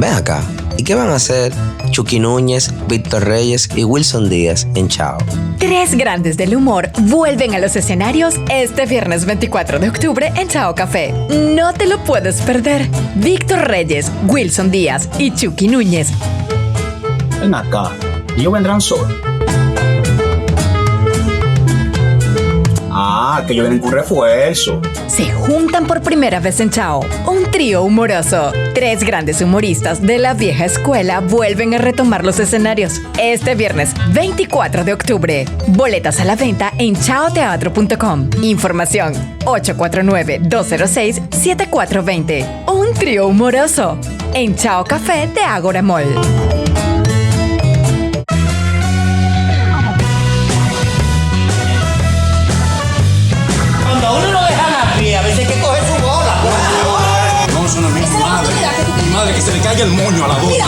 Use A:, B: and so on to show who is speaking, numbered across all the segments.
A: Ven acá, ¿y qué van a hacer Chucky Núñez, Víctor Reyes y Wilson Díaz en Chao?
B: Tres grandes del humor vuelven a los escenarios este viernes 24 de octubre en Chao Café. No te lo puedes perder. Víctor Reyes, Wilson Díaz y Chucky Núñez.
C: Ven acá, ellos vendrán solos. Que ellos vienen con refuerzo.
B: Se juntan por primera vez en Chao. Un trío humoroso. Tres grandes humoristas de la vieja escuela vuelven a retomar los escenarios este viernes 24 de octubre. Boletas a la venta en chaoteatro.com. Información 849-206-7420. Un trío humoroso en Chao Café de Ágora Mall.
D: A veces hay que coger su bola.
E: No, eso no es mi madre. Mi madre, que se le caiga el moño a la boca.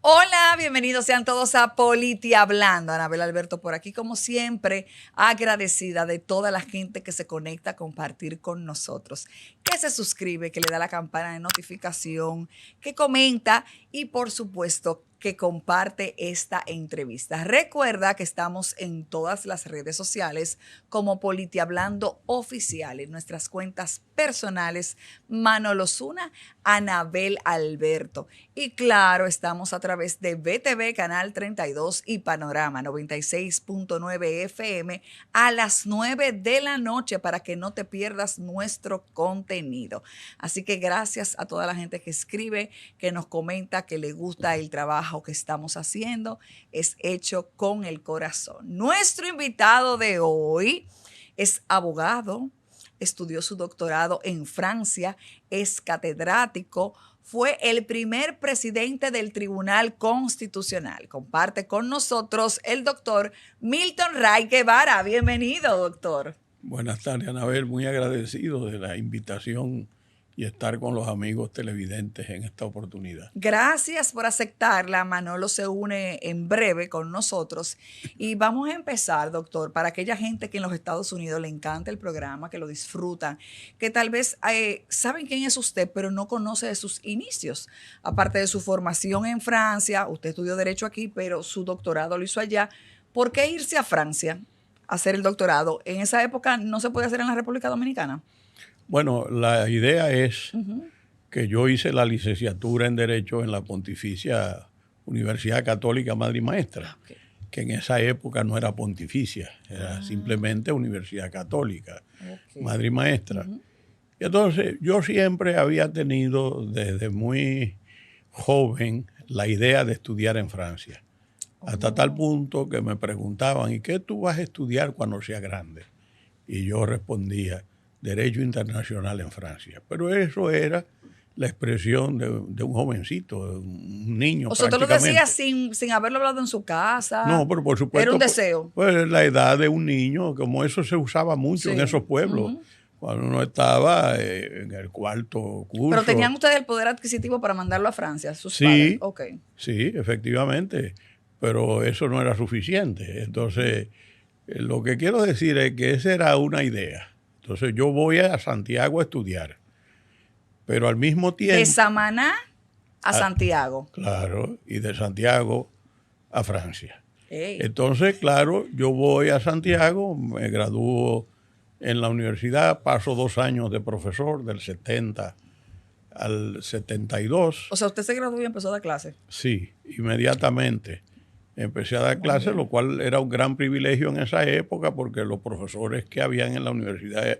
F: Hola, bienvenidos sean todos a Politi Hablando. Anabel Alberto por aquí, como siempre, agradecida de toda la gente que se conecta a compartir con nosotros, que se suscribe, que le da la campana de notificación, que comenta y, por supuesto, que comparte esta entrevista. Recuerda que estamos en todas las redes sociales como Politi Hablando Oficial, en nuestras cuentas personales, Manolo Zuna, Anabel Alberto. Y claro, estamos a través de BTV Canal 32 y Panorama 96.9 FM a las 9 de la noche para que no te pierdas nuestro contenido. Así que gracias a toda la gente que escribe, que nos comenta, que le gusta el trabajo que estamos haciendo. Es hecho con el corazón. Nuestro invitado de hoy es abogado, estudió su doctorado en Francia, es catedrático, fue el primer presidente del Tribunal Constitucional. Comparte con nosotros el doctor Milton Ray Guevara. Bienvenido, doctor.
G: Buenas tardes, Anabel. Muy agradecido de la invitación y estar con los amigos televidentes en esta oportunidad.
F: Gracias por aceptarla. Manolo se une en breve con nosotros. Y vamos a empezar, doctor, para aquella gente que en los Estados Unidos le encanta el programa, que lo disfrutan, que tal vez saben quién es usted, pero no conoce de sus inicios. Aparte de su formación en Francia, usted estudió Derecho aquí, pero su doctorado lo hizo allá. ¿Por qué irse a Francia a hacer el doctorado? En esa época no se podía hacer en la República Dominicana.
G: Bueno, la idea es que yo hice la licenciatura en Derecho en la Pontificia Universidad Católica Madre y Maestra, que en esa época no era pontificia, era simplemente Universidad Católica, Madre y Maestra. Y entonces yo siempre había tenido desde muy joven la idea de estudiar en Francia, hasta tal punto que me preguntaban, ¿y qué tú vas a estudiar cuando seas grande? Y yo respondía, Derecho Internacional en Francia. Pero eso era la expresión de un jovencito, de un niño.
F: O sea, ¿tú lo decías sin haberlo hablado en su casa?
G: No, pero por supuesto.
F: Era un deseo.
G: Pues la edad de un niño, como eso se usaba mucho en esos pueblos. Cuando uno estaba en el cuarto curso.
F: ¿Pero tenían ustedes el poder adquisitivo para mandarlo a Francia? Sus
G: sí,
F: padres?
G: Sí, efectivamente. Pero eso no era suficiente. Entonces, lo que quiero decir es que esa era una idea. Entonces yo voy a Santiago a estudiar, pero al mismo tiempo...
F: De Samaná a Santiago.
G: Claro, y de Santiago a Francia.
F: Hey.
G: Entonces, claro, yo voy a Santiago, me gradúo en la universidad, paso 2 años de profesor, del 70 al 72.
F: O sea, ¿usted se graduó y empezó a dar clases?
G: Sí, inmediatamente. Empecé a dar clases, lo cual era un gran privilegio en esa época porque los profesores que habían en la universidad,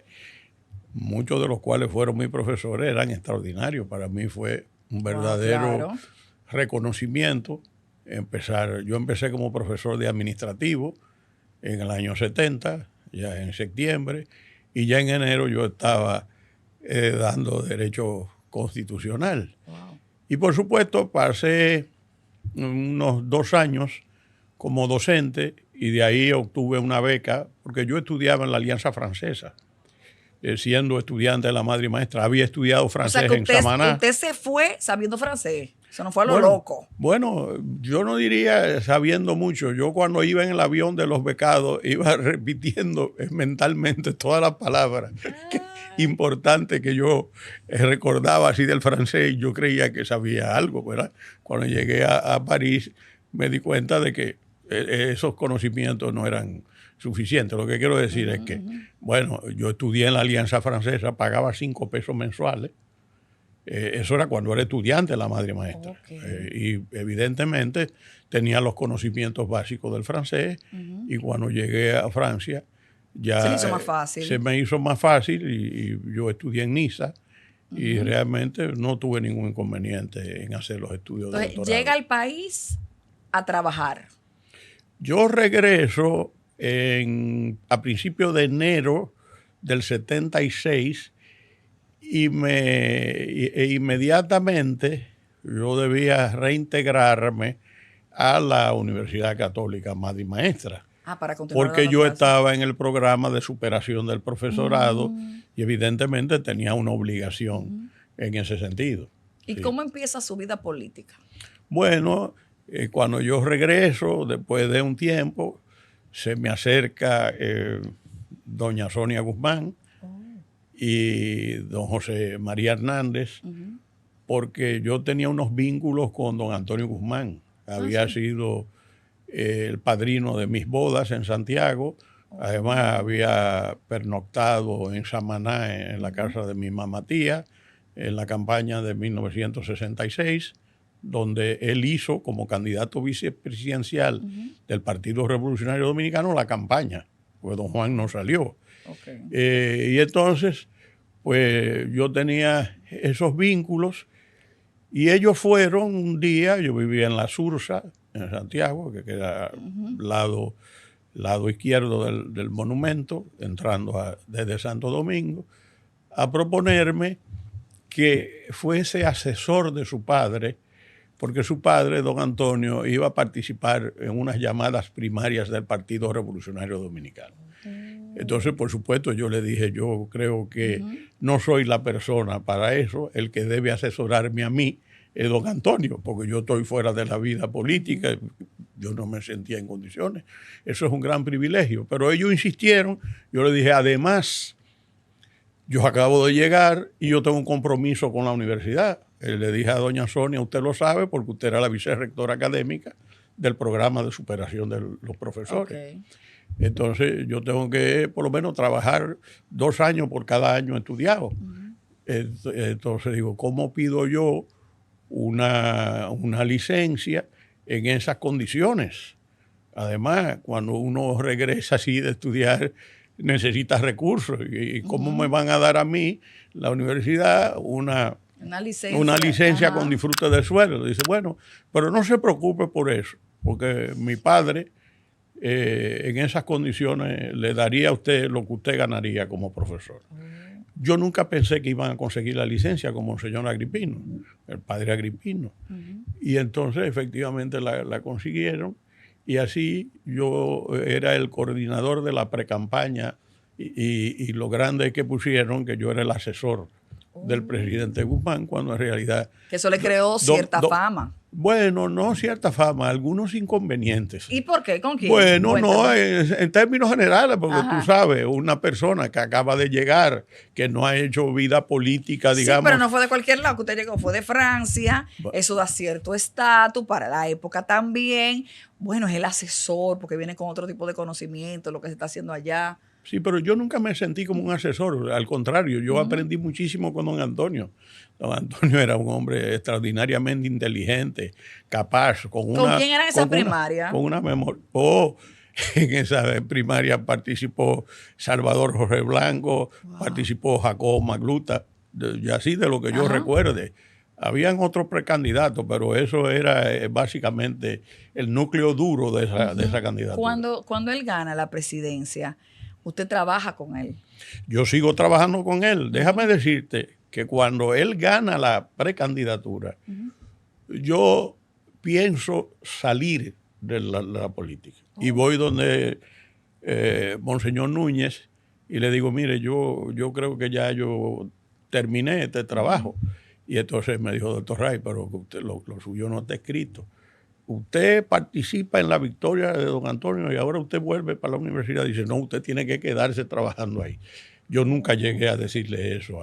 G: muchos de los cuales fueron mis profesores, eran extraordinarios. Para mí fue un verdadero reconocimiento. Yo empecé como profesor de administrativo en el año 70, ya en septiembre, y ya en enero yo estaba dando derecho constitucional. Wow. Y por supuesto pasé unos 2 años como docente y de ahí obtuve una beca porque yo estudiaba en la Alianza Francesa, siendo estudiante de la Madre y Maestra. Había estudiado francés en Samaná.
F: Usted se fue sabiendo francés. Eso no fue a lo
G: Bueno,
F: loco.
G: Bueno, yo no diría sabiendo mucho. Yo cuando iba en el avión de los becados iba repitiendo mentalmente todas las palabras importantes que yo recordaba así del francés y yo creía que sabía algo, ¿verdad? Cuando llegué a París me di cuenta de que esos conocimientos no eran suficientes. Lo que quiero decir es que, bueno, yo estudié en la Alianza Francesa, pagaba 5 pesos mensuales. Eso era cuando era estudiante la madre maestra. Y evidentemente tenía los conocimientos básicos del francés y cuando llegué a Francia ya
F: Se le hizo más fácil.
G: se me hizo más fácil y yo estudié en Niza y realmente no tuve ningún inconveniente en hacer los estudios de
F: Entonces,
G: doctorado.
F: llega al país a trabajar.
G: Yo regreso a principios de enero del 76 y inmediatamente yo debía reintegrarme a la Universidad Católica Madre y Maestra.
F: Para continuar
G: Porque
F: dando
G: yo
F: clases.
G: estaba en el programa de superación del profesorado y evidentemente tenía una obligación en ese sentido.
F: ¿Y
G: Sí.
F: cómo empieza su vida política?
G: Bueno, cuando yo regreso, después de un tiempo, se me acerca doña Sonia Guzmán y don José María Hernández, porque yo tenía unos vínculos con don Antonio Guzmán. Había sido el padrino de mis bodas en Santiago. Además, había pernoctado en Samaná, en la casa de mi mamá tía, en la campaña de 1966, donde él hizo como candidato vicepresidencial del Partido Revolucionario Dominicano la campaña, porque don Juan no salió. Y entonces, pues yo tenía esos vínculos y ellos fueron un día, yo vivía en la Sursa, en Santiago, que queda lado izquierdo del monumento, entrando desde Santo Domingo, a proponerme que fuese asesor de su padre, porque su padre, don Antonio, iba a participar en unas llamadas primarias del Partido Revolucionario Dominicano. Entonces, por supuesto, yo le dije, yo creo que no soy la persona para eso, el que debe asesorarme a mí es don Antonio, porque yo estoy fuera de la vida política, yo no me sentía en condiciones. Eso es un gran privilegio. Pero ellos insistieron, yo le dije, además, yo acabo de llegar y yo tengo un compromiso con la universidad. Le dije a doña Sonia, usted lo sabe, porque usted era la vicerrectora académica del programa de superación de los profesores. Entonces, yo tengo que, por lo menos, trabajar 2 años por cada año estudiado. Entonces, digo, ¿cómo pido yo una licencia en esas condiciones? Además, cuando uno regresa así de estudiar, necesita recursos. ¿Y cómo me van a dar a mí, la universidad, una licencia con disfrute de sueldo? Dice, bueno, pero no se preocupe por eso, porque mi padre en esas condiciones le daría a usted lo que usted ganaría como profesor. Yo nunca pensé que iban a conseguir la licencia como el señor Agripino, el padre Agripino. Y entonces efectivamente la consiguieron y así yo era el coordinador de la precampaña y lo grande que pusieron que yo era el asesor del presidente Guzmán, cuando en realidad...
F: Que eso le creó cierta fama.
G: Bueno, no cierta fama, algunos inconvenientes.
F: ¿Y por qué? ¿Con quién?
G: Bueno,
F: Cuéntame.
G: no, en términos generales, porque tú sabes, una persona que acaba de llegar, que no ha hecho vida política, digamos.
F: Sí, pero no fue de cualquier lado que usted llegó, fue de Francia. Eso da cierto estatus para la época también. Bueno, es el asesor, porque viene con otro tipo de conocimiento, lo que se está haciendo allá.
G: Sí, pero yo nunca me sentí como un asesor. Al contrario, yo aprendí muchísimo con don Antonio. Don Antonio era un hombre extraordinariamente inteligente, capaz. ¿Con
F: quién era esa primaria?
G: Con una memoria. En esa primaria participó Salvador Jorge Blanco, participó Jacobo Magluta, y así de lo que yo recuerde. Habían otros precandidatos, pero eso era básicamente el núcleo duro de esa candidatura.
F: Cuando él gana la presidencia, usted trabaja con él.
G: Yo sigo trabajando con él. Déjame decirte que cuando él gana la precandidatura, yo pienso salir de la política. Y voy donde Monseñor Núñez y le digo, mire, yo creo que ya yo terminé este trabajo. Y entonces me dijo, doctor Ray, pero usted, lo suyo no está escrito. Usted participa en la victoria de don Antonio y ahora usted vuelve para la universidad. Dice, no, usted tiene que quedarse trabajando ahí. Yo nunca llegué a decirle eso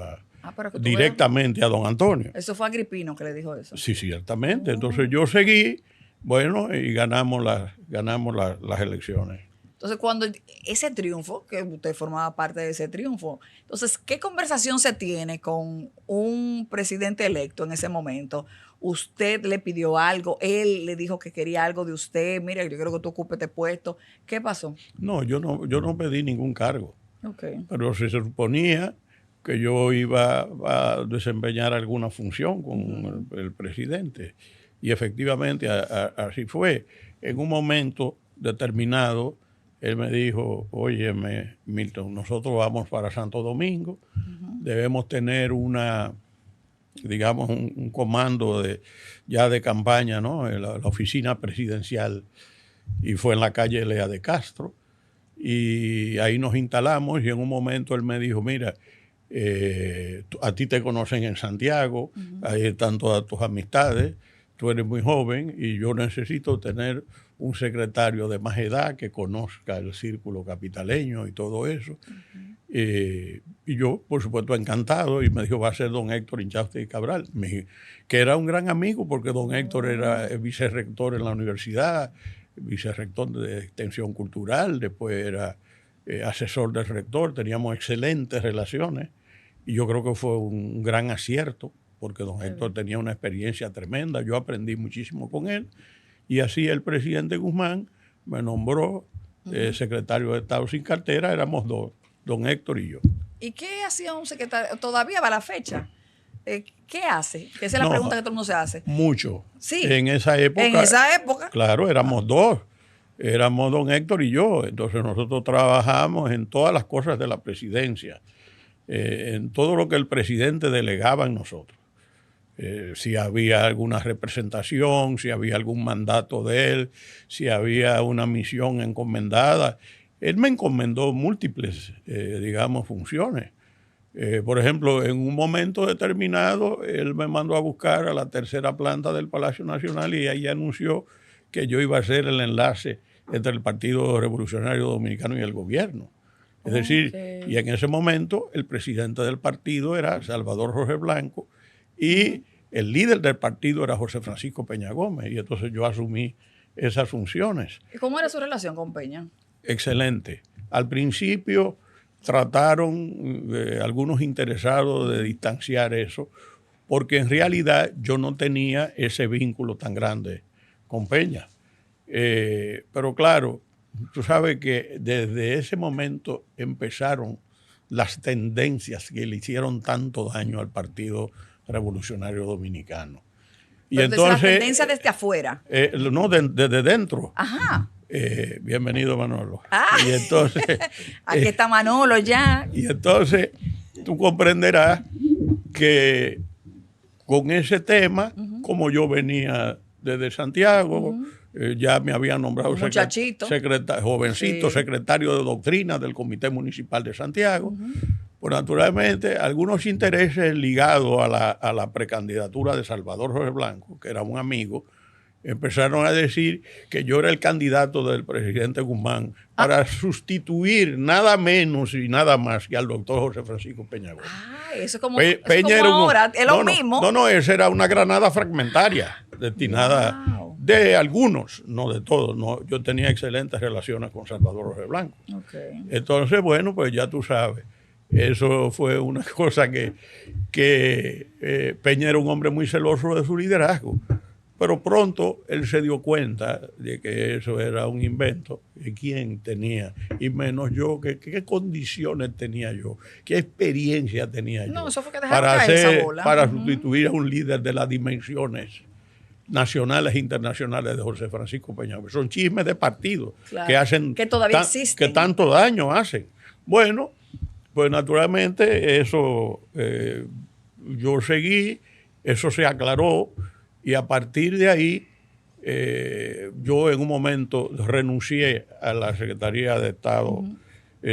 G: directamente a don Antonio.
F: Eso fue Agripino que le dijo eso.
G: Sí, ciertamente. Entonces yo seguí, bueno, y ganamos las elecciones.
F: Entonces, cuando ese triunfo, que usted formaba parte de ese triunfo, entonces, ¿qué conversación se tiene con un presidente electo en ese momento? ¿Usted le pidió algo? ¿Él le dijo que quería algo de usted? Mira, yo quiero que tú ocupes este puesto. ¿Qué pasó?
G: No, yo no pedí ningún cargo.
F: Okay.
G: Pero se suponía que yo iba a desempeñar alguna función con el presidente. Y efectivamente así fue. En un momento determinado, él me dijo, óyeme, Milton, nosotros vamos para Santo Domingo, debemos tener digamos, un comando ya de campaña, ¿no? En la oficina presidencial, y fue en la calle Lea de Castro, y ahí nos instalamos, y en un momento él me dijo, mira, a ti te conocen en Santiago, ahí están todas tus amistades, tú eres muy joven y yo necesito tener un secretario de más edad que conozca el círculo capitaleño y todo eso. Y yo, por supuesto, encantado, y me dijo, va a ser don Héctor Inchausti Cabral, que era un gran amigo porque don Héctor era vicerrector en la universidad, vicerrector de extensión cultural, después era asesor del rector, teníamos excelentes relaciones, y yo creo que fue un gran acierto porque don Héctor tenía una experiencia tremenda, yo aprendí muchísimo con él, y así el presidente Guzmán me nombró secretario de Estado sin cartera, éramos dos, don Héctor y yo.
F: ¿Y qué hacía un secretario? ¿Todavía va la fecha? ¿Qué hace? Esa es la pregunta que todo el mundo se hace.
G: Mucho.
F: Sí.
G: En esa época.
F: En esa época.
G: Claro, éramos dos. Éramos don Héctor y yo. Entonces nosotros trabajamos en todas las cosas de la presidencia, en todo lo que el presidente delegaba en nosotros. Si había alguna representación, si había algún mandato de él, si había una misión encomendada. Él me encomendó múltiples, digamos, funciones. Por ejemplo, en un momento determinado, él me mandó a buscar a la tercera planta del Palacio Nacional y ahí anunció que yo iba a ser el enlace entre el Partido Revolucionario Dominicano y el gobierno. Es decir, y en ese momento el presidente del partido era Salvador Jorge Blanco y el líder del partido era José Francisco Peña Gómez, y entonces yo asumí esas funciones.
F: ¿Y cómo era su relación con Peña?
G: Excelente. Al principio trataron algunos interesados de distanciar eso, porque en realidad yo no tenía ese vínculo tan grande con Peña. Pero claro, tú sabes que desde ese momento empezaron las tendencias que le hicieron tanto daño al Partido Revolucionario Dominicano. Y
F: pero
G: entonces,
F: la tendencia desde afuera.
G: No, desde dentro.
F: Ajá.
G: Bienvenido, Manolo.
F: Y
G: entonces,
F: aquí está Manolo ya.
G: Y entonces tú comprenderás que con ese tema, como yo venía desde Santiago, ya me habían nombrado jovencito, secretario de doctrina del Comité Municipal de Santiago. Pues naturalmente algunos intereses ligados a la precandidatura de Salvador Jorge Blanco, que era un amigo, empezaron a decir que yo era el candidato del presidente Guzmán para sustituir nada menos y nada más que al doctor José Francisco Peña Gómez.
F: Eso es como,
G: Peña
F: era ahora, es lo mismo.
G: No, esa era una granada fragmentaria destinada de algunos, no de todos. No, yo tenía excelentes relaciones con Salvador Jorge Blanco. Entonces, bueno, pues ya tú sabes. Eso fue una cosa que Peña era un hombre muy celoso de su liderazgo, pero pronto él se dio cuenta de que eso era un invento, de quién tenía, y menos yo, qué condiciones tenía yo, qué experiencia tenía yo
F: eso fue que dejaron caer esa bola.
G: Para sustituir a un líder de las dimensiones nacionales e internacionales de José Francisco Peña. Son chismes de partido que hacen
F: que todavía existen,
G: que tanto daño hacen. Bueno, pues naturalmente eso yo seguí, eso se aclaró y a partir de ahí yo en un momento renuncié a la Secretaría de Estado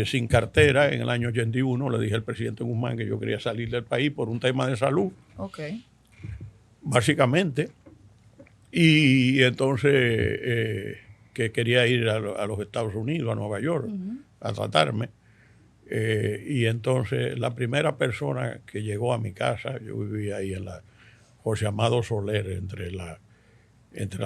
G: sin cartera en el año 81. Le dije al presidente Guzmán que yo quería salir del país por un tema de salud. básicamente. Y entonces que quería ir a los Estados Unidos, a Nueva York, a tratarme. Y entonces la primera persona que llegó a mi casa, yo vivía ahí en la José Amado Soler, entre la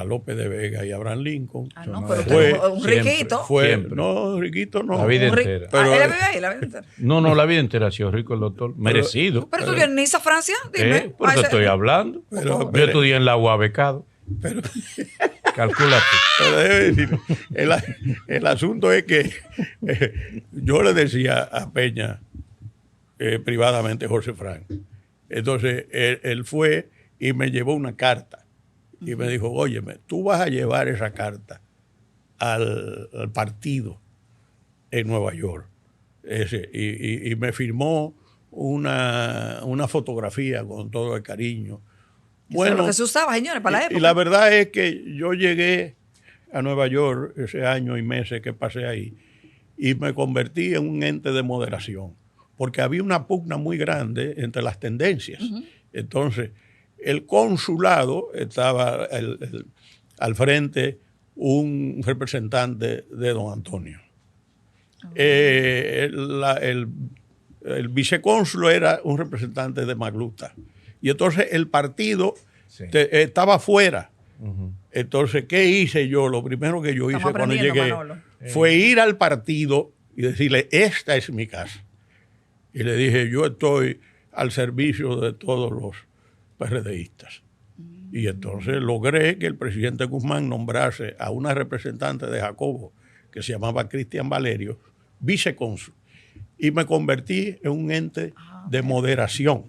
G: López de Vega y Abraham Lincoln.
F: Ah, no, pero
G: Fue-
F: un riquito.
H: Siempre.
G: No, riquito no.
H: La vida
F: Un ri-
H: entera.
G: Pero-
F: él vive ahí, la vida entera.
H: No, la vida entera ha sido rico el doctor. Merecido.
F: Pero tú vienes en Niza, Francia, dime.
H: Por eso estoy hablando.
G: Pero-
H: Yo estudié en la UA becado.
G: Pero,
H: Calcula tú.
G: pero debe decir, el asunto es que yo le decía a Peña privadamente, José Frank. Entonces él fue y me llevó una carta y me dijo, óyeme, tú vas a llevar esa carta al partido en Nueva York. Y me firmó una fotografía con todo el cariño.
F: Eso es lo que se usaba, señores, para la época.
G: Y la verdad es que yo llegué a Nueva York ese año y meses que pasé ahí y me convertí en un ente de moderación, porque había una pugna muy grande entre las tendencias. Entonces, el consulado estaba al frente un representante de don Antonio. El vicecónsul era un representante de Magluta. Y entonces el partido estaba fuera. Entonces, ¿qué hice yo? Lo primero que yo hice
F: Estamos
G: cuando
F: aprendiendo,
G: llegué
F: Manolo.
G: fue ir al partido y decirle, esta es mi casa. Y le dije, yo estoy al servicio de todos los PRDistas. Y entonces logré que el presidente Guzmán nombrase a una representante de Jacobo, que se llamaba Cristian Valerio, vicecónsul. Y me convertí en un ente de moderación.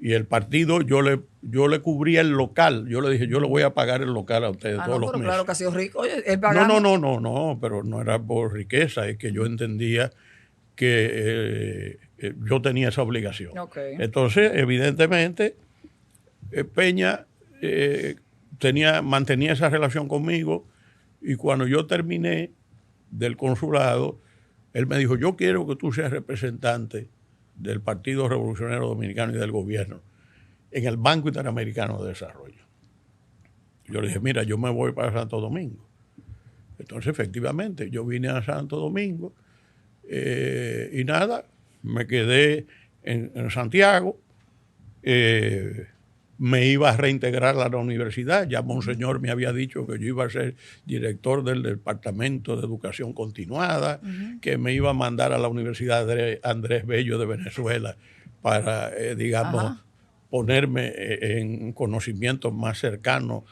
G: Y el partido, yo le cubría el local. Yo le dije, yo le voy a pagar el local a ustedes todos
F: no,
G: los
F: pero
G: meses.
F: claro que ha sido rico. Oye, él pagando.
G: No, pero no era por riqueza, es que yo entendía que yo tenía esa obligación.
F: Ok.
G: Entonces, evidentemente, Peña mantenía esa relación conmigo y cuando yo terminé del consulado, él me dijo, yo quiero que tú seas representante del Partido Revolucionario Dominicano y del gobierno en el Banco Interamericano de Desarrollo. Yo le dije, mira, yo me voy para Santo Domingo. Entonces, efectivamente, yo vine a Santo Domingo y nada, me quedé en Santiago, me iba a reintegrar a la universidad. Ya Monseñor me había dicho que yo iba a ser director del Departamento de Educación Continuada, que me iba a mandar a la Universidad de Andrés Bello de Venezuela para, digamos, ponerme en conocimientos más cercanos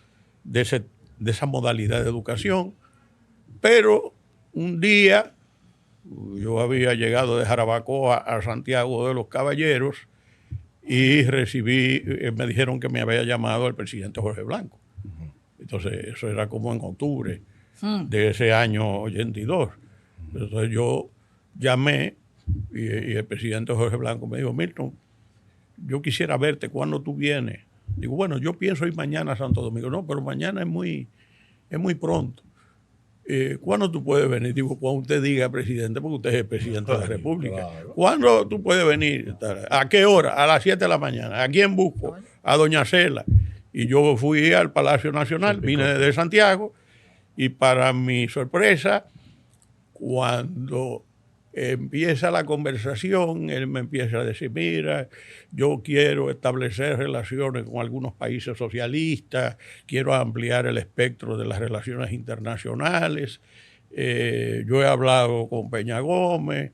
G: de esa modalidad de educación. Pero un día, yo había llegado de Jarabacoa a Santiago de los Caballeros y me dijeron que me había llamado el presidente Jorge Blanco. Entonces, eso era como en octubre de ese año 82. Entonces, yo llamé y el presidente Jorge Blanco me dijo, Milton, yo quisiera verte, ¿cuándo tú vienes? Digo, bueno, yo pienso ir mañana a Santo Domingo. No, pero mañana es muy pronto. ¿Cuándo tú puedes venir? Digo, cuando usted diga, presidente, porque usted es el presidente de la República.
H: Claro.
G: ¿Cuándo tú puedes venir? ¿A qué hora? A las 7 de la mañana. ¿A quién busco? A doña Cela. Y yo fui al Palacio Nacional, vine de Santiago, y para mi sorpresa, cuando empieza la conversación, él me empieza a decir, mira, yo quiero establecer relaciones con algunos países socialistas, quiero ampliar el espectro de las relaciones internacionales, yo he hablado con Peña Gómez,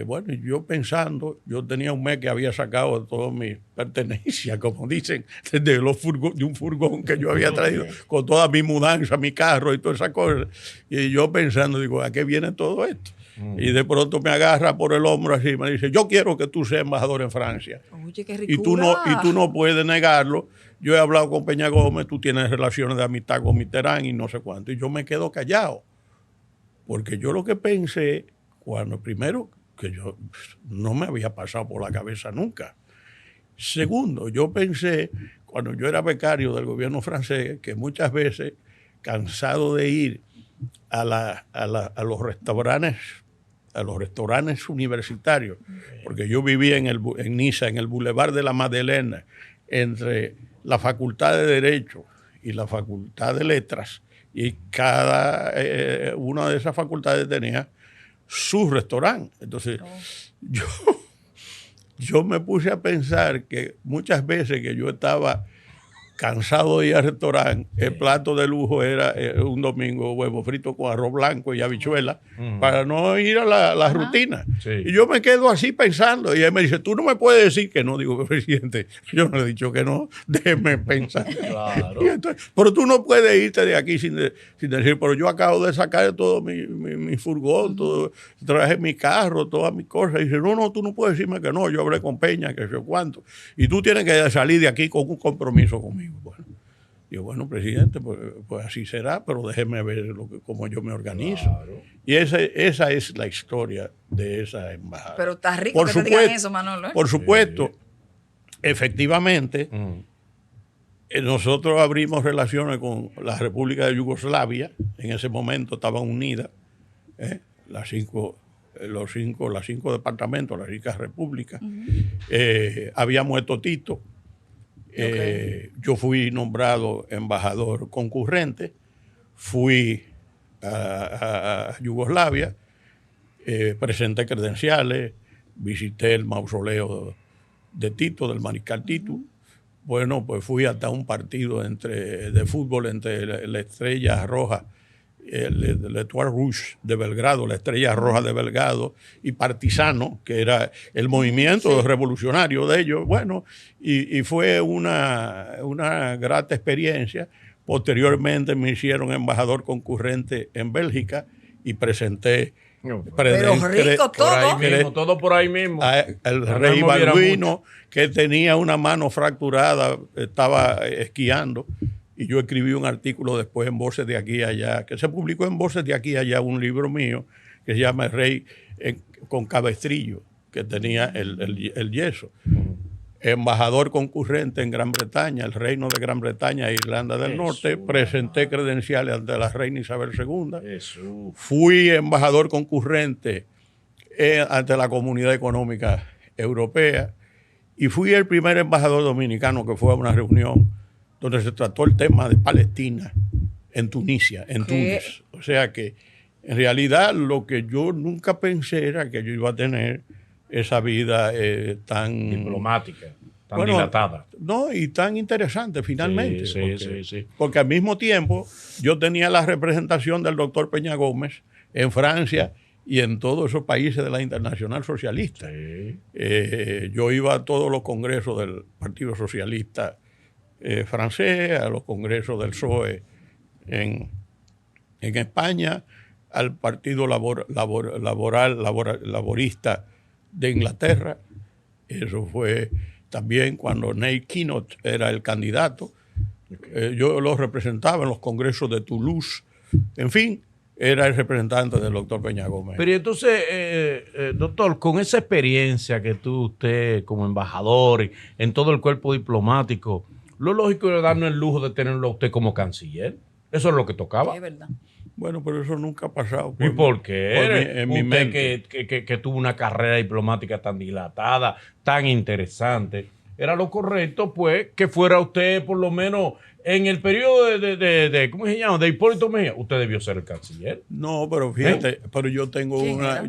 G: bueno, yo pensando, yo tenía un mes que había sacado de todas mis pertenencias, como dicen, de un furgón que yo había traído con toda mi mudanza, mi carro y todas esas cosas, y yo pensando, digo, ¿a qué viene todo esto? Y de pronto me agarra por el hombro así y me dice, yo quiero que tú seas embajador en Francia.
F: Oye, qué
G: Y tú no puedes negarlo. Yo he hablado con Peña Gómez, tú tienes relaciones de amistad con Mitterrand y no sé cuánto. Y yo me quedo callado. Porque yo lo que pensé, cuando primero, que yo no me había pasado por la cabeza nunca. Segundo, yo pensé, cuando yo era becario del gobierno francés, que muchas veces, cansado de ir a los restaurantes universitarios, porque yo vivía en Niza, en el Boulevard de la Madeleine, entre la Facultad de Derecho y la Facultad de Letras, y cada una de esas facultades tenía su restaurante. Entonces, yo me puse a pensar que muchas veces que yo estaba cansado de ir al restaurante, el plato de lujo era un domingo huevo frito con arroz blanco y habichuela, para no ir a la rutina.
H: Sí.
G: Y yo me quedo así pensando, y él me dice, tú no me puedes decir que no. Digo, presidente, yo no he dicho que no, déjeme pensar.
H: Claro.
G: Y entonces, pero tú no puedes irte de aquí sin decir, pero yo acabo de sacar todo mi furgón, todo, traje mi carro, todas mis cosas. Y dice, no, tú no puedes decirme que no, yo hablé con Peña, que sé cuánto. Y tú tienes que salir de aquí con un compromiso conmigo. Bueno, digo, bueno, presidente, pues así será, pero déjeme ver cómo yo me organizo. Claro. Y esa es la historia de esa embajada.
F: Pero está rico que te digan eso, Manolo.
G: Por supuesto, efectivamente, nosotros abrimos relaciones con la República de Yugoslavia. En ese momento estaban unidas las cinco departamentos, las 5 repúblicas. Había muerto Tito. Yo fui nombrado embajador concurrente, fui a Yugoslavia, presenté credenciales, visité el mausoleo de Tito, del mariscal Tito. Bueno, pues fui hasta un partido de fútbol entre la Estrella Roja, el Etoile Rouge de Belgrado, la Estrella Roja de Belgrado, y Partisano, que era el movimiento revolucionario de ellos. Bueno, y fue una grata experiencia. Posteriormente me hicieron embajador concurrente en Bélgica y presenté...
F: Pero rico todo.
H: Todo por ahí mismo.
G: El rey Balduino, que tenía una mano fracturada, estaba esquiando. Y yo escribí un artículo después en Voces de Aquí y Allá, que se publicó en Voces de Aquí y Allá, un libro mío que se llama El Rey con Cabestrillo, que tenía el yeso. Embajador concurrente en Gran Bretaña, el Reino de Gran Bretaña e Irlanda del Norte. Presenté credenciales ante la reina Isabel II. Fui embajador concurrente ante la Comunidad Económica Europea. Y fui el primer embajador dominicano que fue a una reunión donde se trató el tema de Palestina en Tunisia, en Túnez. O sea que, en realidad, lo que yo nunca pensé era que yo iba a tener esa vida tan...
H: diplomática, tan dilatada.
G: No, y tan interesante finalmente.
H: Sí.
G: Porque al mismo tiempo yo tenía la representación del doctor Peña Gómez en Francia y en todos esos países de la Internacional Socialista.
H: Sí.
G: Yo iba a todos los congresos del Partido Socialista francés, a los congresos del PSOE en España, al Partido Laborista de Inglaterra. Eso fue también cuando Neil Kinnock era el candidato. Yo lo representaba en los congresos de Toulouse. En fin, era el representante del doctor Peña Gómez.
H: Pero entonces, doctor, con esa experiencia que usted como embajador y en todo el cuerpo diplomático, lo lógico era darnos el lujo de tenerlo a usted como canciller. Eso es lo que tocaba.
F: Sí, es verdad.
G: Bueno, pero eso nunca ha pasado.
H: ¿Y por qué?
G: En mi mente.
H: Que tuvo una carrera diplomática tan dilatada, tan interesante, era lo correcto, pues, que fuera usted, por lo menos, en el periodo de ¿cómo se llama? De Hipólito Mejía. Usted debió ser el canciller.
G: No, pero fíjate, pero yo tengo una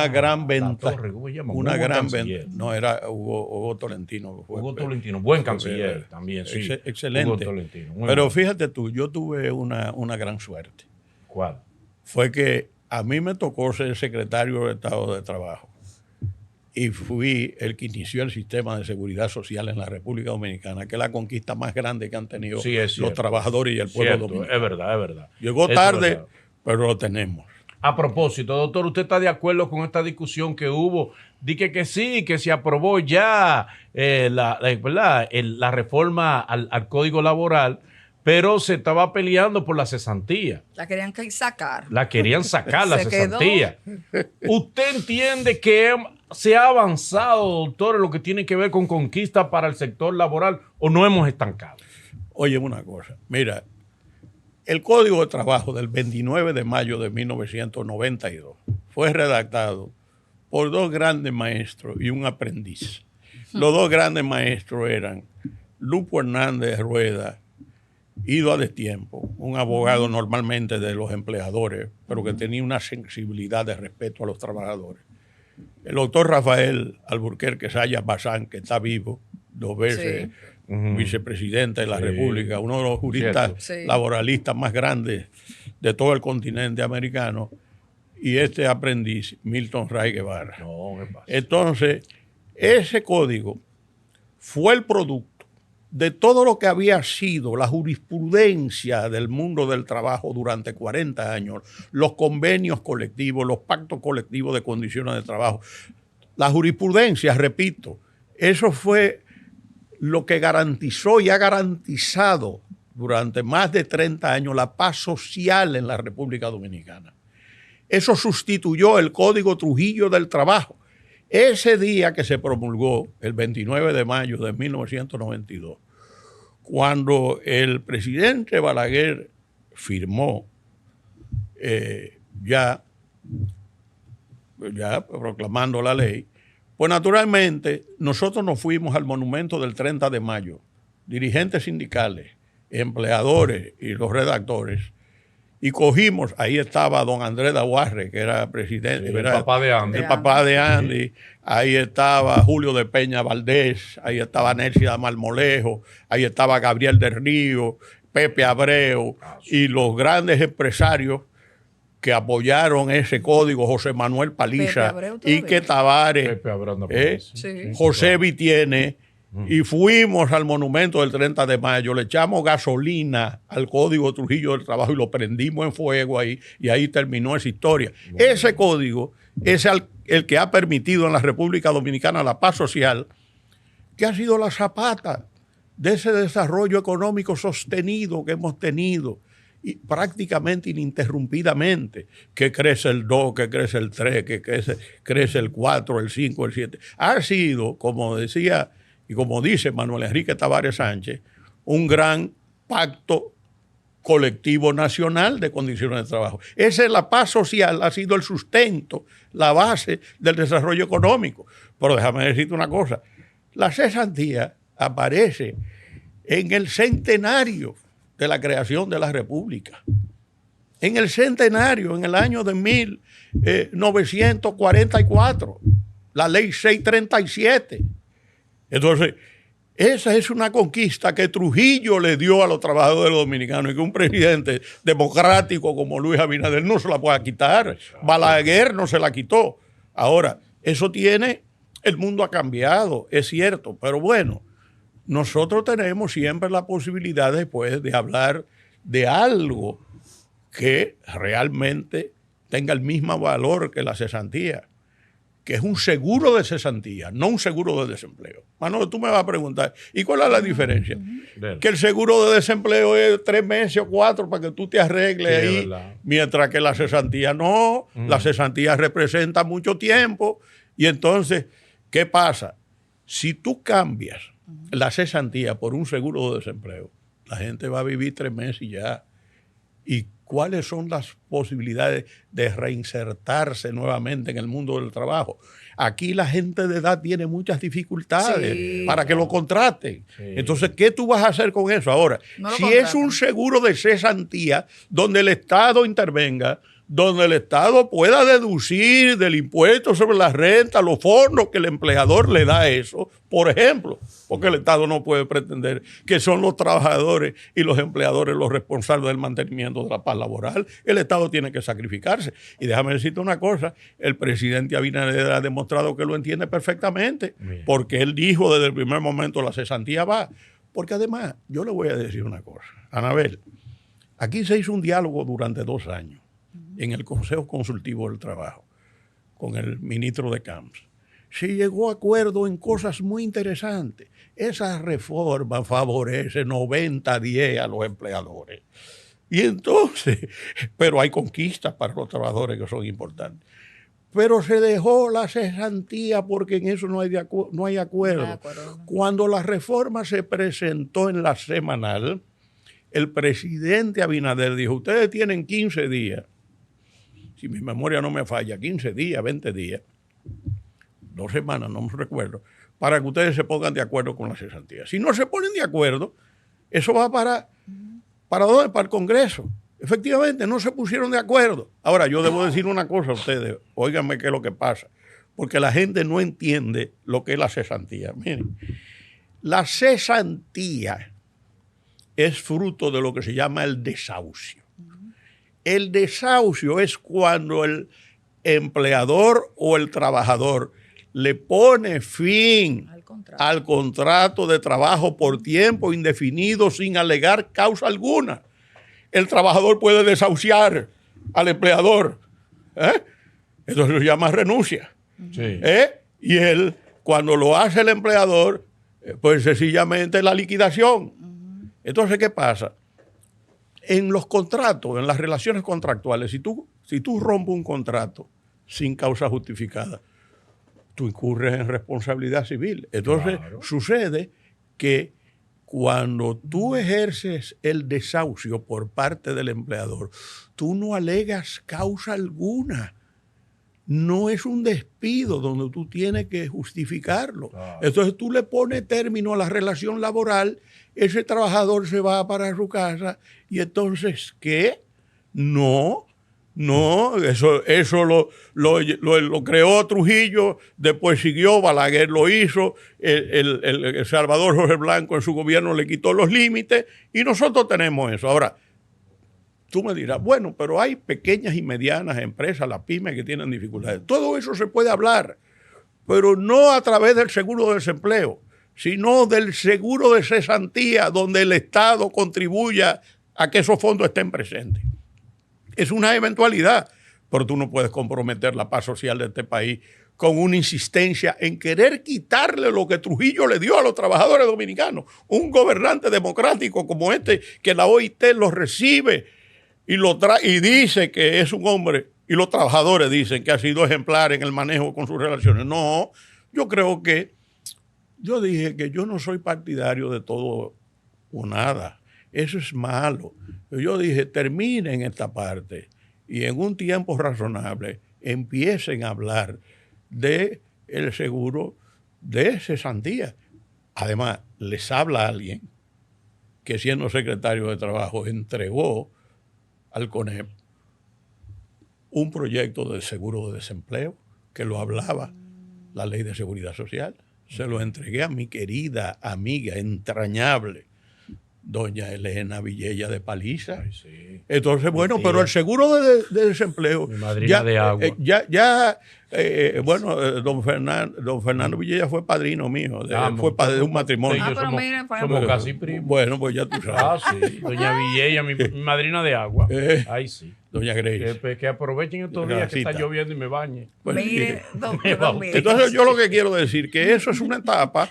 G: gran ventaja. Una gran ventaja. No, era Hugo Tolentino.
H: Hugo Tolentino, buen canciller también, sí.
G: Excelente.
H: Hugo Tolentino,
G: pero fíjate tú, yo tuve una gran suerte.
H: ¿Cuál?
G: Fue que a mí me tocó ser secretario de Estado de Trabajo. Y fui el que inició el sistema de seguridad social en la República Dominicana, que es la conquista más grande que han tenido los trabajadores y el pueblo dominicano.
H: Es verdad.
G: Llegó tarde, pero lo tenemos.
H: A propósito, doctor, ¿usted está de acuerdo con esta discusión que hubo? Dije que sí, que se aprobó ya la reforma al Código Laboral, pero se estaba peleando por la cesantía.
F: La querían sacar.
H: La cesantía. ¿Usted entiende que se ha avanzado, doctor, en lo que tiene que ver con conquista para el sector laboral o no hemos estancado?
G: Oye, una cosa. Mira, el Código de Trabajo del 29 de mayo de 1992 fue redactado por 2 grandes maestros y un aprendiz. Los dos grandes maestros eran Lupo Hernández Rueda, Ido a Destiempo, un abogado normalmente de los empleadores, pero que tenía una sensibilidad de respeto a los trabajadores. El doctor Rafael Alburquerque Sayas Bazán, que está vivo, 2 veces vicepresidente de la República, uno de los juristas laboralistas más grandes de todo el continente americano, y este aprendiz, Milton Ray Guevara. Entonces, ese código fue el producto de todo lo que había sido la jurisprudencia del mundo del trabajo durante 40 años, los convenios colectivos, los pactos colectivos de condiciones de trabajo. La jurisprudencia, repito, eso fue lo que garantizó y ha garantizado durante más de 30 años la paz social en la República Dominicana. Eso sustituyó el Código Trujillo del Trabajo. Ese día que se promulgó, el 29 de mayo de 1992, cuando el presidente Balaguer firmó ya proclamando la ley, pues naturalmente nosotros nos fuimos al monumento del 30 de mayo, dirigentes sindicales, empleadores y los redactores, y cogimos, ahí estaba don Andrés Daguarre, que era presidente,
H: el papá de Andy.
G: El papá de Andy, ahí estaba Julio de Peña Valdés, ahí estaba Nércida Marmolejo, ahí estaba Gabriel del Río, Pepe Abreu y los grandes empresarios que apoyaron ese código, José Manuel Paliza, Ike Tavares, José Vitiene. Y fuimos al monumento del 30 de mayo, le echamos gasolina al Código Trujillo del Trabajo y lo prendimos en fuego ahí, y ahí terminó esa historia. Ese código es el que ha permitido en la República Dominicana la paz social, que ha sido la zapata de ese desarrollo económico sostenido que hemos tenido y prácticamente ininterrumpidamente, que crece el 2, que crece el 3, que crece el 4, el 5, el 7. Ha sido, como decía y como dice Manuel Enrique Tavares Sánchez, un gran pacto colectivo nacional de condiciones de trabajo. Esa es la paz social, ha sido el sustento, la base del desarrollo económico. Pero déjame decirte una cosa, la cesantía aparece en el centenario de la creación de la República. En el centenario, en el año de 1944, la ley 637. Entonces, esa es una conquista que Trujillo le dio a los trabajadores dominicanos y que un presidente democrático como Luis Abinader no se la puede quitar. Balaguer no se la quitó. Ahora, eso tiene, el mundo ha cambiado, es cierto, pero bueno, nosotros tenemos siempre la posibilidad después de hablar de algo que realmente tenga el mismo valor que la cesantía, que es un seguro de cesantía, no un seguro de desempleo. Manolo, tú me vas a preguntar, ¿y cuál es la diferencia? Que el seguro de desempleo es 3 meses o 4 para que tú te arregles ahí, mientras que la cesantía no. La cesantía representa mucho tiempo. Y entonces, ¿qué pasa? Si tú cambias la cesantía por un seguro de desempleo, la gente va a vivir 3 meses y ya. ¿Y cuáles son las posibilidades de reinsertarse nuevamente en el mundo del trabajo? Aquí la gente de edad tiene muchas dificultades para que lo contraten. Entonces, ¿qué tú vas a hacer con eso? Ahora, si es un seguro de cesantía donde el Estado intervenga, donde el Estado pueda deducir del impuesto sobre la renta los fondos que el empleador le da a eso, por ejemplo, porque el Estado no puede pretender que son los trabajadores y los empleadores los responsables del mantenimiento de la paz laboral. El Estado tiene que sacrificarse. Y déjame decirte una cosa, el presidente Abinader ha demostrado que lo entiende perfectamente, porque él dijo desde el primer momento la cesantía va. Porque además, yo le voy a decir una cosa, Anabel, aquí se hizo un diálogo durante 2 años en el Consejo Consultivo del Trabajo con el ministro de Camps. Se llegó a acuerdo en cosas muy interesantes. Esa reforma favorece 90-10 a los empleadores. Y entonces, pero hay conquistas para los trabajadores que son importantes. Pero se dejó la cesantía porque en eso no hay acuerdo. Cuando la reforma se presentó en la semanal, el presidente Abinader dijo, ustedes tienen 15 días, si mi memoria no me falla, 15 días, 20 días, 2 semanas, no me recuerdo, para que ustedes se pongan de acuerdo con la cesantía. Si no se ponen de acuerdo, eso va ¿para dónde? Para el Congreso. Efectivamente, no se pusieron de acuerdo. Ahora, yo debo decir una cosa a ustedes, óiganme qué es lo que pasa, porque la gente no entiende lo que es la cesantía. Miren, la cesantía es fruto de lo que se llama el desahucio. El desahucio es cuando el empleador o el trabajador le pone fin al contrato de trabajo por tiempo indefinido sin alegar causa alguna. El trabajador puede desahuciar al empleador. Eso se llama renuncia.
H: Sí.
G: Y él, cuando lo hace el empleador, pues sencillamente la liquidación. Entonces, ¿qué pasa? En los contratos, en las relaciones contractuales, si tú rompes un contrato sin causa justificada, tú incurres en responsabilidad civil. Entonces, sucede que cuando tú ejerces el desahucio por parte del empleador, tú no alegas causa alguna. No es un despido donde tú tienes que justificarlo. Entonces tú le pones término a la relación laboral, ese trabajador se va para su casa y entonces, ¿qué? No, eso lo creó Trujillo, después siguió, Balaguer lo hizo, el Salvador Jorge Blanco en su gobierno le quitó los límites y nosotros tenemos eso. Ahora, tú me dirás, bueno, pero hay pequeñas y medianas empresas, las pymes que tienen dificultades. Todo eso se puede hablar, pero no a través del seguro de desempleo, sino del seguro de cesantía, donde el Estado contribuya a que esos fondos estén presentes. Es una eventualidad, pero tú no puedes comprometer la paz social de este país con una insistencia en querer quitarle lo que Trujillo le dio a los trabajadores dominicanos. Un gobernante democrático como este, que la OIT lo recibe y dice que es un hombre, y los trabajadores dicen que ha sido ejemplar en el manejo con sus relaciones. No, yo dije que yo no soy partidario de todo o nada. Eso es malo. Yo dije, terminen esta parte y en un tiempo razonable empiecen a hablar del seguro de cesantía. Además, les habla alguien que siendo secretario de Trabajo entregó al CONEP un proyecto de seguro de desempleo que lo hablaba la Ley de Seguridad Social. Se lo entregué a mi querida amiga entrañable, doña Elena Villella de Paliza.
H: Ay, sí.
G: Entonces, bueno, pero el seguro de desempleo...
H: Mi madrina de agua.
G: Don Fernando Villella fue padrino mío, fue padre de un matrimonio.
H: Somos casi primos.
G: Bueno, pues ya tú sabes.
H: Sí. Doña Villella, mi madrina de agua. Ay, sí.
G: Doña Grace.
H: Que aprovechen estos días que está lloviendo y me bañe.
F: Mire,
G: entonces yo lo que quiero decir que eso es una etapa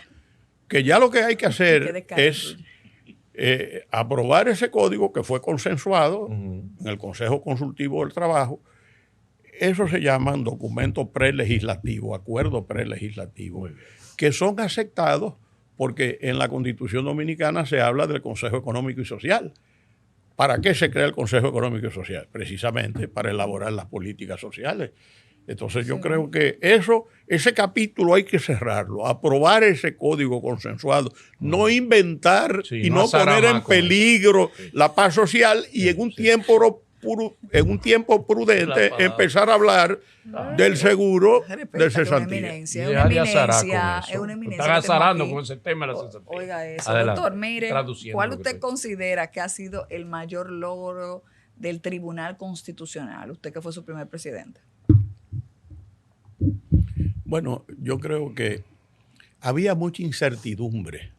G: que ya lo que hay que hacer es aprobar ese código que fue consensuado en el Consejo Consultivo del Trabajo. Eso se llaman documentos prelegislativos, acuerdos prelegislativos, que son aceptados porque en la Constitución Dominicana se habla del Consejo Económico y Social. ¿Para qué se crea el Consejo Económico y Social? Precisamente para elaborar las políticas sociales. Entonces yo creo que ese capítulo hay que cerrarlo, aprobar ese código consensuado, no inventar y no poner en peligro la paz social y en un tiempo prudente empezar a hablar del seguro de cesantía.
F: Es una eminencia.
H: Están azarando con ese tema de la cesantía.
F: Oiga eso, doctor, mire, ¿cuál usted considera que ha sido el mayor logro del Tribunal Constitucional? Usted que fue su primer presidente.
G: Bueno, yo creo que había mucha incertidumbre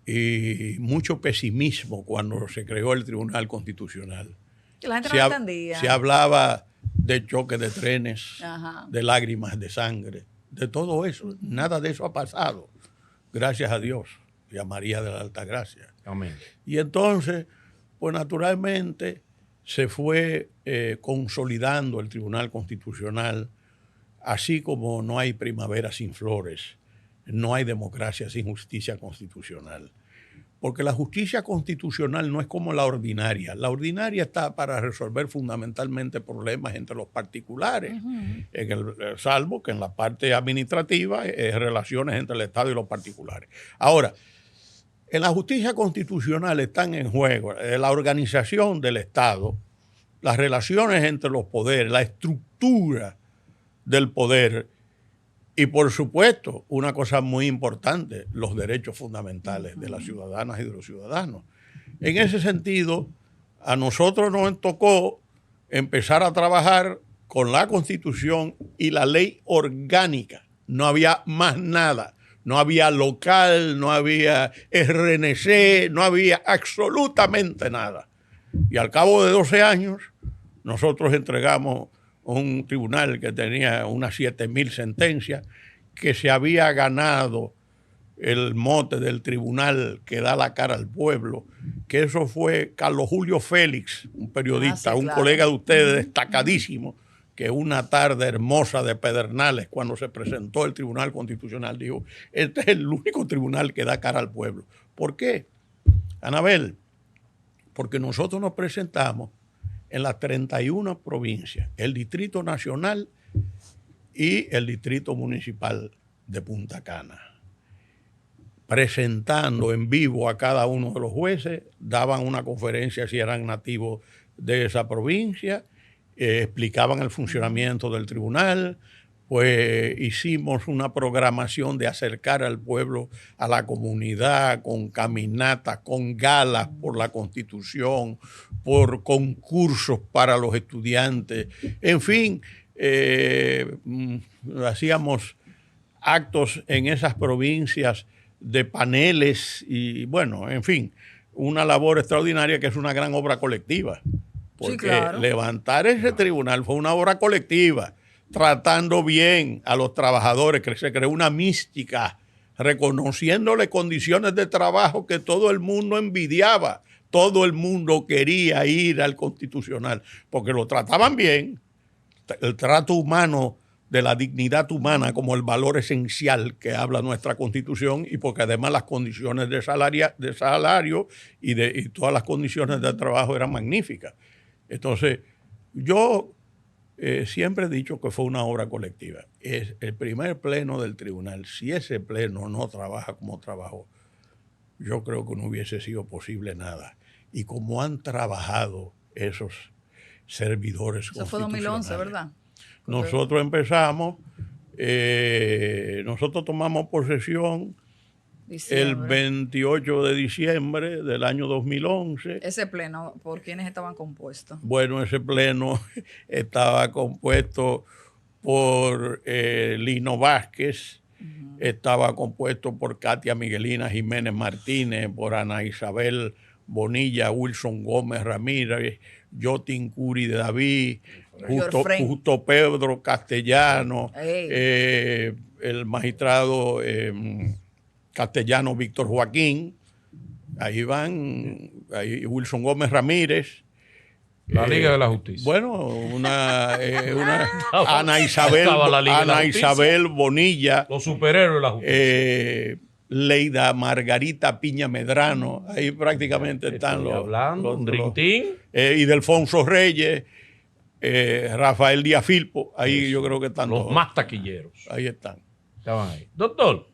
G: y mucho pesimismo cuando se creó el Tribunal Constitucional.
F: Que la gente no entendía.
G: Se hablaba de choque de trenes, de lágrimas de sangre, de todo eso. Nada de eso ha pasado, gracias a Dios y a María de la Altagracia.
H: Amén.
G: Y entonces, pues naturalmente se fue consolidando el Tribunal Constitucional. Así como no hay primavera sin flores, no hay democracia sin justicia constitucional. Porque la justicia constitucional no es como la ordinaria. La ordinaria está para resolver fundamentalmente problemas entre los particulares, salvo que en la parte administrativa es relaciones entre el Estado y los particulares. Ahora, en la justicia constitucional están en juego la organización del Estado, las relaciones entre los poderes, la estructura del poder y, por supuesto, una cosa muy importante, los derechos fundamentales de las ciudadanas y de los ciudadanos. En ese sentido, a nosotros nos tocó empezar a trabajar con la Constitución y la ley orgánica. No había más nada. No había local, no había RNC, no había absolutamente nada. Y al cabo de 12 años, nosotros entregamos un tribunal que tenía unas 7.000 sentencias, que se había ganado el mote del tribunal que da la cara al pueblo, que eso fue Carlos Julio Félix, un periodista, un colega de ustedes destacadísimo, que una tarde hermosa de Pedernales, cuando se presentó el Tribunal Constitucional, dijo, este es el único tribunal que da cara al pueblo. ¿Por qué, Anabel? Porque nosotros nos presentamos en las 31 provincias, el Distrito Nacional y el Distrito Municipal de Punta Cana, presentando en vivo a cada uno de los jueces, daban una conferencia si eran nativos de esa provincia, explicaban el funcionamiento del tribunal, pues hicimos una programación de acercar al pueblo a la comunidad con caminatas, con galas por la Constitución, por concursos para los estudiantes, en fin, hacíamos actos en esas provincias de paneles y bueno, en fin, una labor extraordinaria que es una gran obra colectiva. Porque sí, claro, levantar ese tribunal fue una obra colectiva, tratando bien a los trabajadores, que se creó una mística, reconociéndole condiciones de trabajo que todo el mundo envidiaba. Todo el mundo quería ir al Constitucional, porque lo trataban bien. El trato humano, de la dignidad humana como el valor esencial que habla nuestra Constitución, y porque además las condiciones de salario y todas las condiciones de trabajo eran magníficas. Entonces, yo siempre he dicho que fue una obra colectiva. Es el primer pleno del tribunal. Si ese pleno no trabaja como trabajó, yo creo que no hubiese sido posible nada. Y como han trabajado esos servidores
F: constitucionales. Eso fue 2011, ¿verdad?
G: Nosotros empezamos, nosotros tomamos posesión el 28 de diciembre del año 2011.
F: ¿Ese pleno por quiénes estaban compuestos?
G: Bueno, ese pleno estaba compuesto por Lino Vázquez, estaba compuesto por Katia Miguelina Jiménez Martínez, por Ana Isabel Bonilla, Wilson Gómez Ramírez, Yotin Curi de David, Justo Pedro Castellano, el magistrado Castellano Víctor Joaquín, ahí van, ahí Wilson Gómez Ramírez.
H: La Liga de la Justicia.
G: Bueno, Ana Isabel Bonilla.
H: Los superhéroes de la justicia.
G: Leida Margarita Piña Medrano, ahí prácticamente están los y Delfonso Reyes, Rafael Díaz Filpo, ahí yo creo que están
H: los más taquilleros.
G: Ahí están.
H: Estaban ahí. Doctor,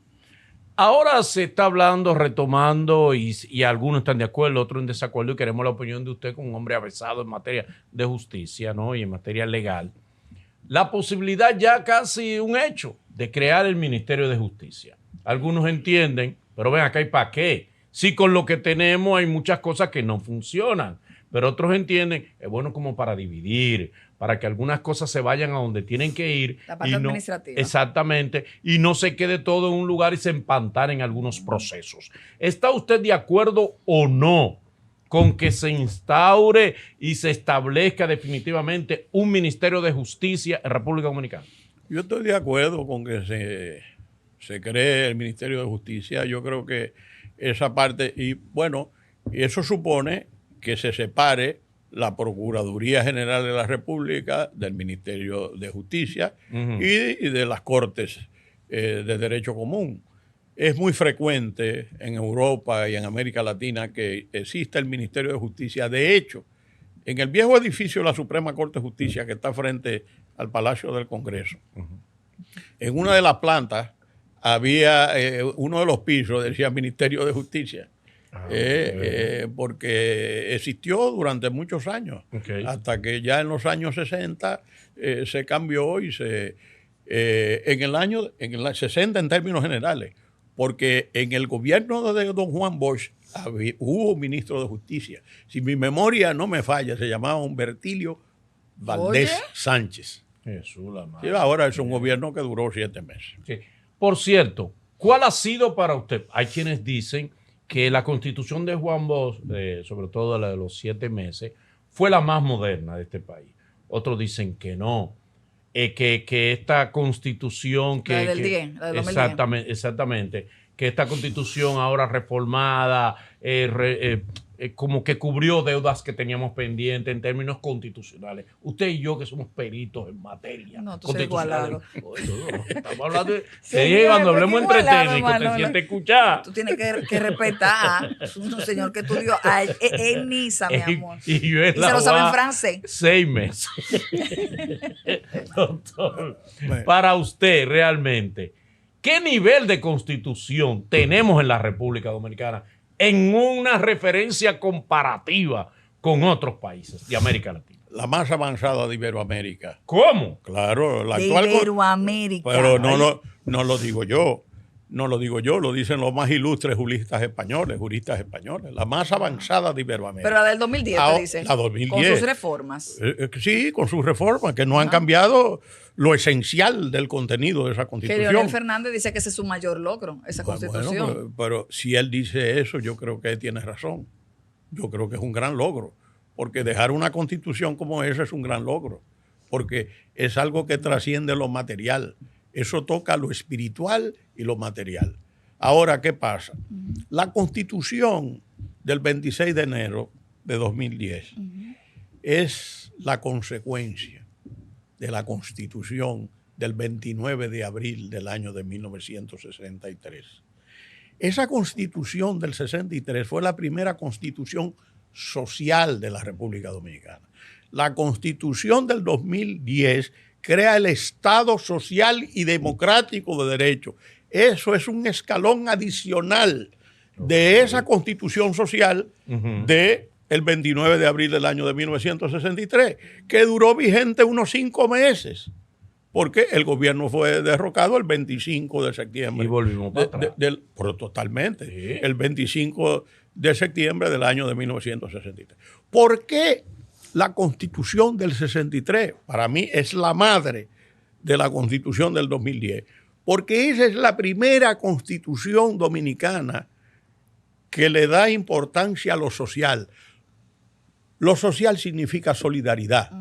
H: ahora se está hablando, retomando, y algunos están de acuerdo, otros en desacuerdo, y queremos la opinión de usted como un hombre avesado en materia de justicia, ¿no? Y en materia legal. La posibilidad ya casi un hecho de crear el Ministerio de Justicia. Algunos entienden, pero ven acá, ¿y para qué? Si con lo que tenemos hay muchas cosas que no funcionan, pero otros entienden, es bueno como para dividir, para que algunas cosas se vayan a donde tienen que ir.
F: La parte administrativa.
H: Exactamente, y no se quede todo en un lugar y se empantane en algunos procesos. ¿Está usted de acuerdo o no con que se instaure y se establezca definitivamente un Ministerio de Justicia en República Dominicana?
G: Yo estoy de acuerdo con que se cree el Ministerio de Justicia. Yo creo que esa parte, y bueno, eso supone que se separe la Procuraduría General de la República del Ministerio de Justicia y de las Cortes de Derecho Común. es muy frecuente en Europa y en América Latina que exista el Ministerio de Justicia. De hecho, en el viejo edificio de la Suprema Corte de Justicia, que está frente al Palacio del Congreso, en una de las plantas había uno de los pisos, decía Ministerio de Justicia. Porque existió durante muchos años, hasta que ya en los años 60 se cambió y en el 60 en términos generales, porque en el gobierno de don Juan Bosch hubo ministro de Justicia. Si mi memoria no me falla, se llamaba Humbertilio Valdés Sánchez.
H: Jesús, la madre.
G: Y ahora es un gobierno que duró 7 meses.
H: Sí. Por cierto, ¿cuál ha sido para usted? Hay quienes dicen que la constitución de Juan Bosch, sobre todo la de los 7 meses, fue la más moderna de este país. Otros dicen que no, que esta constitución...
F: La del 10, la del 2010.
H: Exactamente, que esta constitución ahora reformada, como que cubrió deudas que teníamos pendientes en términos constitucionales. Usted y yo, que somos peritos en materia.
F: No, tú eres igualado.
H: Estamos hablando de... cuando hablemos entre técnicos, te sientes escuchar.
F: Tú tienes que respetar a un señor que estudió en Niza, mi amor.
H: Y yo en
F: se lo sabe en francés.
H: 6 meses. Doctor, para usted realmente, ¿qué nivel de constitución tenemos en la República Dominicana en una referencia comparativa con otros países de América Latina?
G: La más avanzada de Iberoamérica.
H: ¿Cómo?
G: Claro, la
F: De
G: actual.
F: Iberoamérica.
G: Pero no lo digo yo. No lo digo yo, lo dicen los más ilustres juristas españoles. La más avanzada de Iberoamérica.
F: Pero la del 2010, te dice.
G: La 2010.
F: Con sus reformas.
G: Sí, con sus reformas, que no han cambiado lo esencial del contenido de esa
F: Que
G: constitución.
F: Leonel Fernández dice que ese es su mayor logro, esa constitución.
G: Bueno, pero si él dice eso, yo creo que tiene razón. Yo creo que es un gran logro. Porque dejar una constitución como esa es un gran logro. Porque es algo que trasciende lo material. Eso toca lo espiritual y lo material. Ahora, ¿qué pasa? La constitución del 26 de enero de 2010 es la consecuencia de la constitución del 29 de abril del año de 1963. Esa constitución del 63 fue la primera constitución social de la República Dominicana. La constitución del 2010 crea el Estado social y democrático de derecho. Eso es un escalón adicional de esa constitución social del 29 de abril del año de 1963, que duró vigente unos 5 meses, porque el gobierno fue derrocado el 25 de septiembre.
H: Y volvimos para atrás.
G: Pero totalmente.
H: Sí.
G: El 25 de septiembre del año de 1963. ¿Por qué la Constitución del 63, para mí, es la madre de la Constitución del 2010? Porque esa es la primera Constitución dominicana que le da importancia a lo social. Lo social significa solidaridad.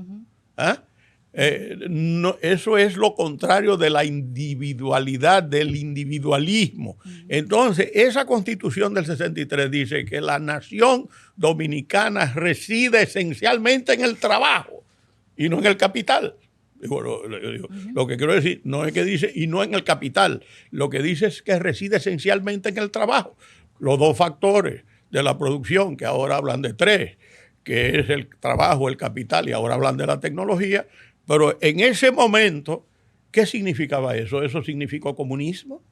G: Eso es lo contrario de la individualidad, del individualismo. Entonces, esa Constitución del 63 dice que la nación dominicana reside esencialmente en el trabajo y no en el capital. Lo que quiero decir no es que dice y no en el capital. Lo que dice es que reside esencialmente en el trabajo. Los 2 factores de la producción, que ahora hablan de 3, que es el trabajo, el capital, y ahora hablan de la tecnología. Pero en ese momento, ¿qué significaba eso? ¿Eso significó comunismo?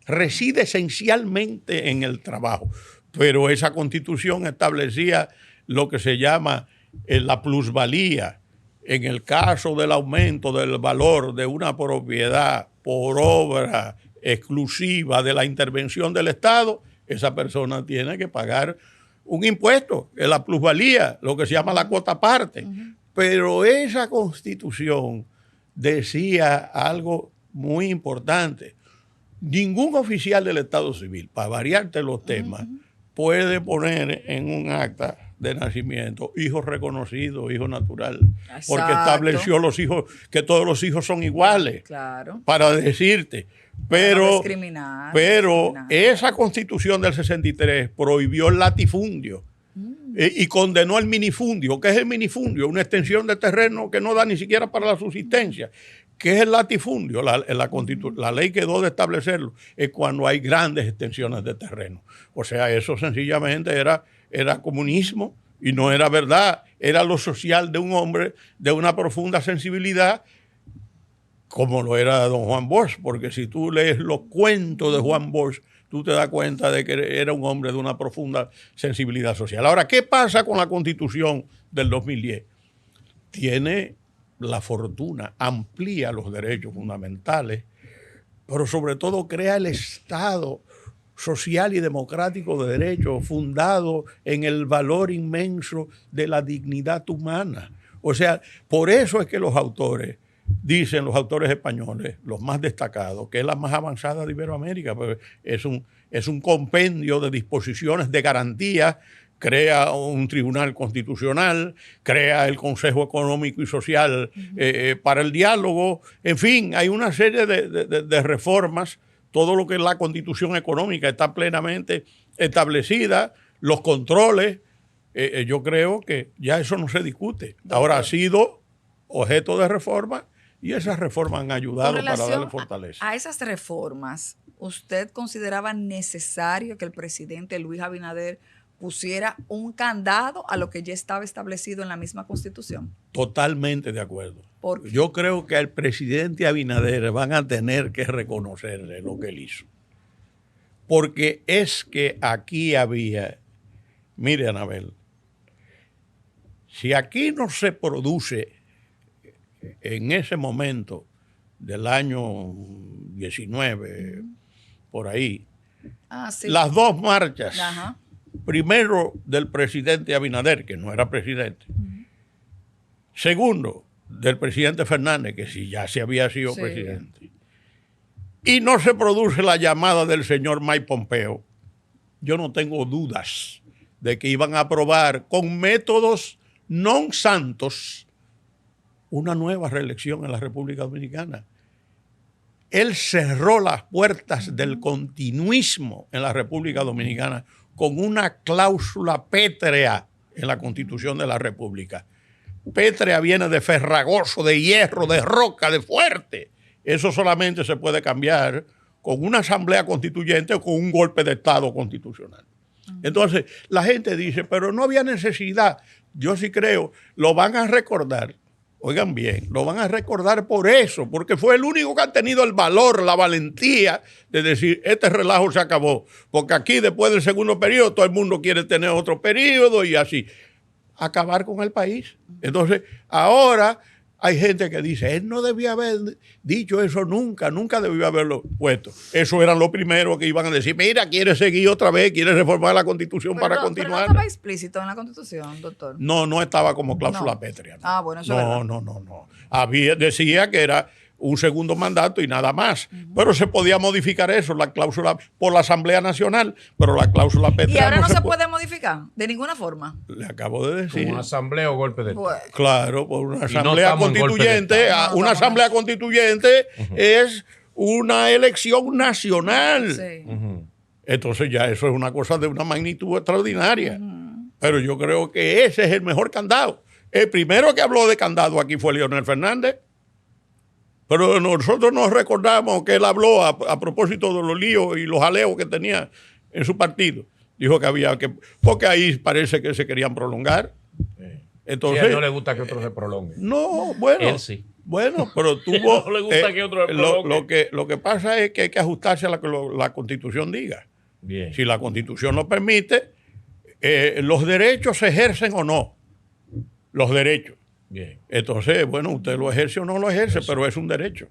G: Reside esencialmente en el trabajo. Pero esa constitución establecía lo que se llama la plusvalía. En el caso del aumento del valor de una propiedad por obra exclusiva de la intervención del Estado, esa persona tiene que pagar un impuesto, que es la plusvalía, lo que se llama la cuota parte. Pero esa constitución decía algo muy importante. Ningún oficial del Estado Civil, para variarte los temas, puede poner en un acta de nacimiento hijo reconocido, hijo natural.
F: Exacto.
G: Porque estableció los hijos, que todos los hijos son iguales.
F: Claro.
G: Para decirte.
F: No
G: Pero esa constitución del 63 prohibió el latifundio y condenó el minifundio. ¿Qué es el minifundio? Una extensión de terreno que no da ni siquiera para la subsistencia. ¿Qué es el latifundio? La ley quedó de establecerlo. Es cuando hay grandes extensiones de terreno. O sea, eso sencillamente era comunismo y no era verdad. Era lo social de un hombre de una profunda sensibilidad, como lo era don Juan Bosch. Porque si tú lees los cuentos de Juan Bosch, tú te das cuenta de que era un hombre de una profunda sensibilidad social. Ahora, ¿qué pasa con la Constitución del 2010? Tiene la fortuna, amplía los derechos fundamentales, pero sobre todo crea el Estado social y democrático de derecho fundado en el valor inmenso de la dignidad humana. O sea, por eso es que los autores dicen, los autores españoles, los más destacados, que es la más avanzada de Iberoamérica, pues es un compendio de disposiciones de garantía. Crea un tribunal constitucional, crea el Consejo Económico y Social para el diálogo. En fin, hay una serie de reformas. Todo lo que es la Constitución económica está plenamente establecida. Los controles, yo creo que ya eso no se discute. Ahora ha sido objeto de reforma y esas reformas han ayudado para darle fortaleza.
F: A esas reformas, ¿usted consideraba necesario que el presidente Luis Abinader pusiera un candado a lo que ya estaba establecido en la misma Constitución?
G: Totalmente de acuerdo.
F: ¿Por qué?
G: Yo creo que al presidente Abinader van a tener que reconocerle lo que él hizo. Porque es que aquí había, mire Anabel, si aquí no se produce en ese momento del año 19, por ahí,
F: Sí.
G: las dos marchas,
F: Ajá.
G: primero del presidente Abinader, que no era presidente, segundo del presidente Fernández, que sí ya se había sido presidente, y no se produce la llamada del señor Mike Pompeo, yo no tengo dudas de que iban a aprobar con métodos non santos una nueva reelección en la República Dominicana. Él cerró las puertas del continuismo en la República Dominicana con una cláusula pétrea en la Constitución de la República. Pétrea viene de ferragoso, de hierro, de roca, de fuerte. Eso solamente se puede cambiar con una asamblea constituyente o con un golpe de Estado constitucional. Entonces, la gente dice, pero no había necesidad. Yo sí creo, lo van a recordar. Oigan bien, lo van a recordar por eso, porque fue el único que ha tenido el valor, la valentía de decir, este relajo se acabó, porque aquí después del segundo periodo todo el mundo quiere tener otro periodo y así. Acabar con el país. Entonces, ahora hay gente que dice, él no debía haber dicho eso nunca debió haberlo puesto. Eso era lo primero que iban a decir, mira, quiere seguir otra vez, quiere reformar la Constitución para continuar.
F: Pero no estaba explícito en la Constitución, doctor.
G: No estaba como cláusula pétrea.
F: Ah, bueno, eso es verdad.
G: No. Decía que era un segundo mandato y nada más. Pero se podía modificar eso, la cláusula, por la Asamblea Nacional, pero la cláusula pétrea
F: ¿Y ahora no se puede modificar? De ninguna forma.
G: Le acabo de decir.
H: Con una asamblea o golpe de Estado.
F: Bueno.
G: Claro, por una
H: no
G: asamblea
H: estamos en golpe de
G: constituyente.
H: Estado.
G: Una asamblea constituyente es una elección nacional.
F: Sí.
G: Entonces ya eso es una cosa de una magnitud extraordinaria. Pero yo creo que ese es el mejor candado. El primero que habló de candado aquí fue Leonel Fernández. Pero nosotros nos recordamos que él habló a propósito de los líos y los jaleos que tenía en su partido. Dijo que había que... Porque ahí parece que se querían prolongar. Entonces,
H: Sí, a él no le gusta que otro se prolongue.
G: no, bueno.
H: Él sí.
G: Bueno, pero tuvo...
H: No le gusta que otro se prolongue.
G: lo que pasa es que hay que ajustarse a lo que la Constitución diga.
H: Bien.
G: Si la Constitución lo permite, los derechos se ejercen o no. Los derechos.
H: Bien.
G: Entonces, bueno, usted lo ejerce o no lo ejerce, pero es un derecho.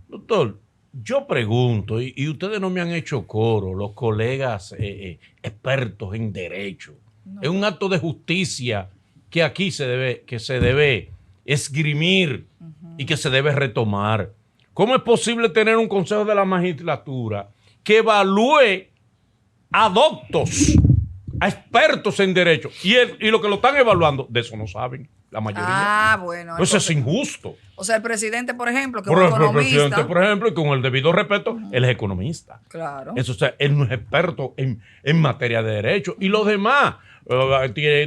H: Doctor, yo pregunto, y ustedes no me han hecho coro, los colegas expertos en derecho. Es un acto de justicia que aquí se debe esgrimir y que se debe retomar. ¿Cómo es posible tener un Consejo de la Magistratura que evalúe a doctos, a expertos en derecho, y lo que lo están evaluando, de eso no saben la mayoría?
F: Ah, bueno.
H: Eso es injusto.
F: O sea, el presidente, por ejemplo, que es
H: Por
F: un
H: ejemplo, el
F: economista.
H: presidente, por ejemplo, y con el debido respeto, él es economista.
F: Claro.
H: Eso, o sea, él no es experto en materia de derecho. Y los demás,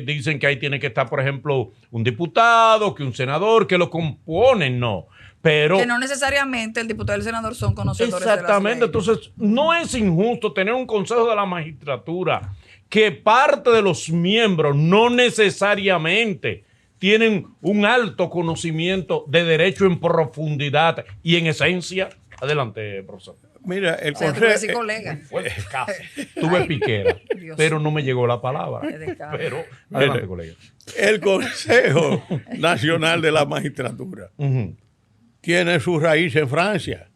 H: Dicen que ahí tiene que estar, por ejemplo, un diputado, que un senador, que lo componen, no. Pero,
F: que no necesariamente el diputado y el senador son conocedores
H: exactamente,
F: de las leyes.
H: entonces no es injusto tener un consejo de la magistratura que parte de los miembros no necesariamente tienen un alto conocimiento de derecho en profundidad y en esencia. Adelante, profesor.
G: Mira, el
F: O sea, tú
G: consejo...
F: puedes decir colega.
H: Tuve piquera,
F: Dios.
H: pero no me llegó la palabra.
F: Qué descaro.
H: Pero, adelante, colega.
G: El Consejo Nacional de la Magistratura
H: Ujú.
G: tiene su raíz en Francia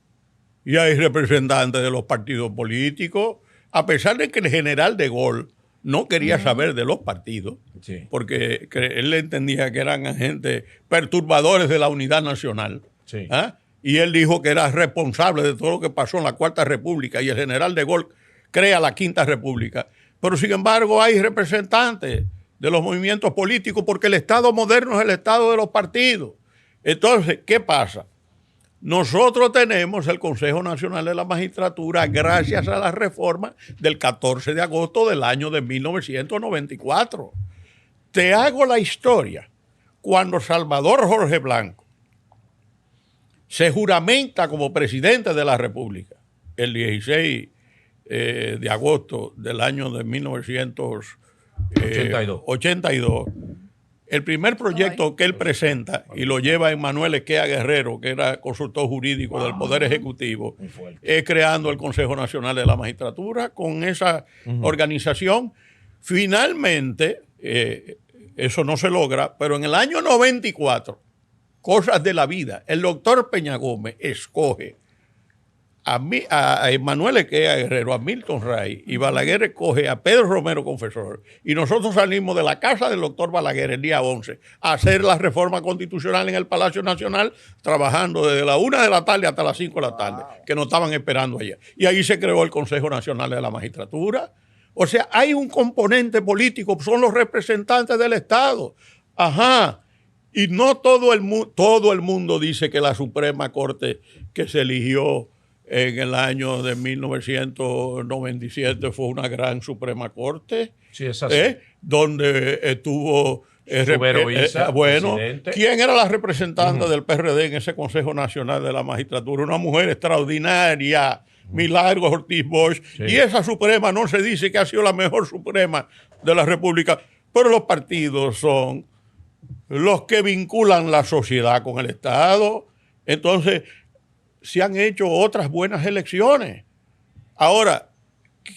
G: y hay representantes de los partidos políticos, a pesar de que el general de Gaulle no quería saber de los partidos,
H: Sí.
G: porque él entendía que eran agentes perturbadores de la unidad nacional.
H: Sí.
G: ¿Ah? Y él dijo que era responsable de todo lo que pasó en la Cuarta República, y el general de Gaulle crea la Quinta República. Pero sin embargo hay representantes de los movimientos políticos, porque el Estado moderno es el Estado de los partidos. Entonces, ¿qué pasa? Nosotros tenemos el Consejo Nacional de la Magistratura gracias a la reforma del 14 de agosto del año de 1994. Te hago la historia. Cuando Salvador Jorge Blanco se juramenta como presidente de la República el 16 de agosto del año de 1982, el primer proyecto que él presenta y lo lleva Emmanuel Equea Guerrero, que era consultor jurídico del Poder Ejecutivo, es creando el Consejo Nacional de la Magistratura. Con esa organización, finalmente, eso no se logra, pero en el año 94, cosas de la vida, el doctor Peña Gómez escoge a Emmanuel Equea Guerrero, a Milton Ray, y Balaguer escoge a Pedro Romero Confesor, y nosotros salimos de la casa del doctor Balaguer el día 11 a hacer la reforma constitucional en el Palacio Nacional, trabajando desde la 1 de la tarde hasta las 5 de la tarde, que nos estaban esperando allá. Y ahí se creó el Consejo Nacional de la Magistratura. O sea, hay un componente político, son los representantes del Estado. Ajá. Y no todo el mundo dice que la Suprema Corte que se eligió en el año de 1997 fue una gran Suprema Corte.
H: Sí, es así.
G: Donde estuvo...
H: Subero Isa,
G: bueno,
H: presidente.
G: ¿Quién era la representante del PRD en ese Consejo Nacional de la Magistratura? Una mujer extraordinaria, Milagros Ortiz Bosch.
H: Sí.
G: Y esa Suprema no se dice que ha sido la mejor Suprema de la República, pero los partidos son los que vinculan la sociedad con el Estado. Entonces, se han hecho otras buenas elecciones. Ahora,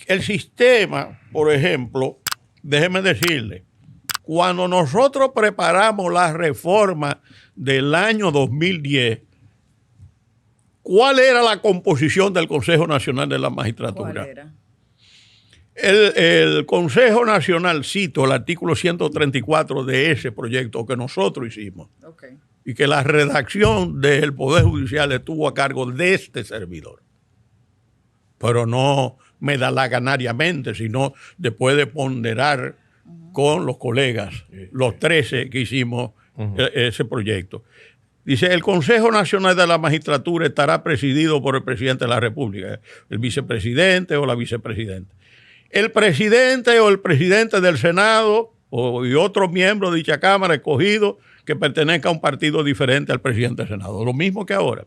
G: el sistema, por ejemplo, déjeme decirle, cuando nosotros preparamos la reforma del año 2010, ¿cuál era la composición del Consejo Nacional de la Magistratura?
F: ¿Cuál era?
G: El Consejo Nacional, cito el artículo 134 de ese proyecto que nosotros hicimos,
F: Okay.
G: y que la redacción del Poder Judicial estuvo a cargo de este servidor. Pero no medalaganariamente, sino después de ponderar con los colegas, los 13 que hicimos ese proyecto. Dice, el Consejo Nacional de la Magistratura estará presidido por el presidente de la República, el vicepresidente o la vicepresidenta. El presidente o el presidente del Senado y otro miembro de dicha Cámara escogido que pertenezca a un partido diferente al presidente del Senado. Lo mismo que ahora.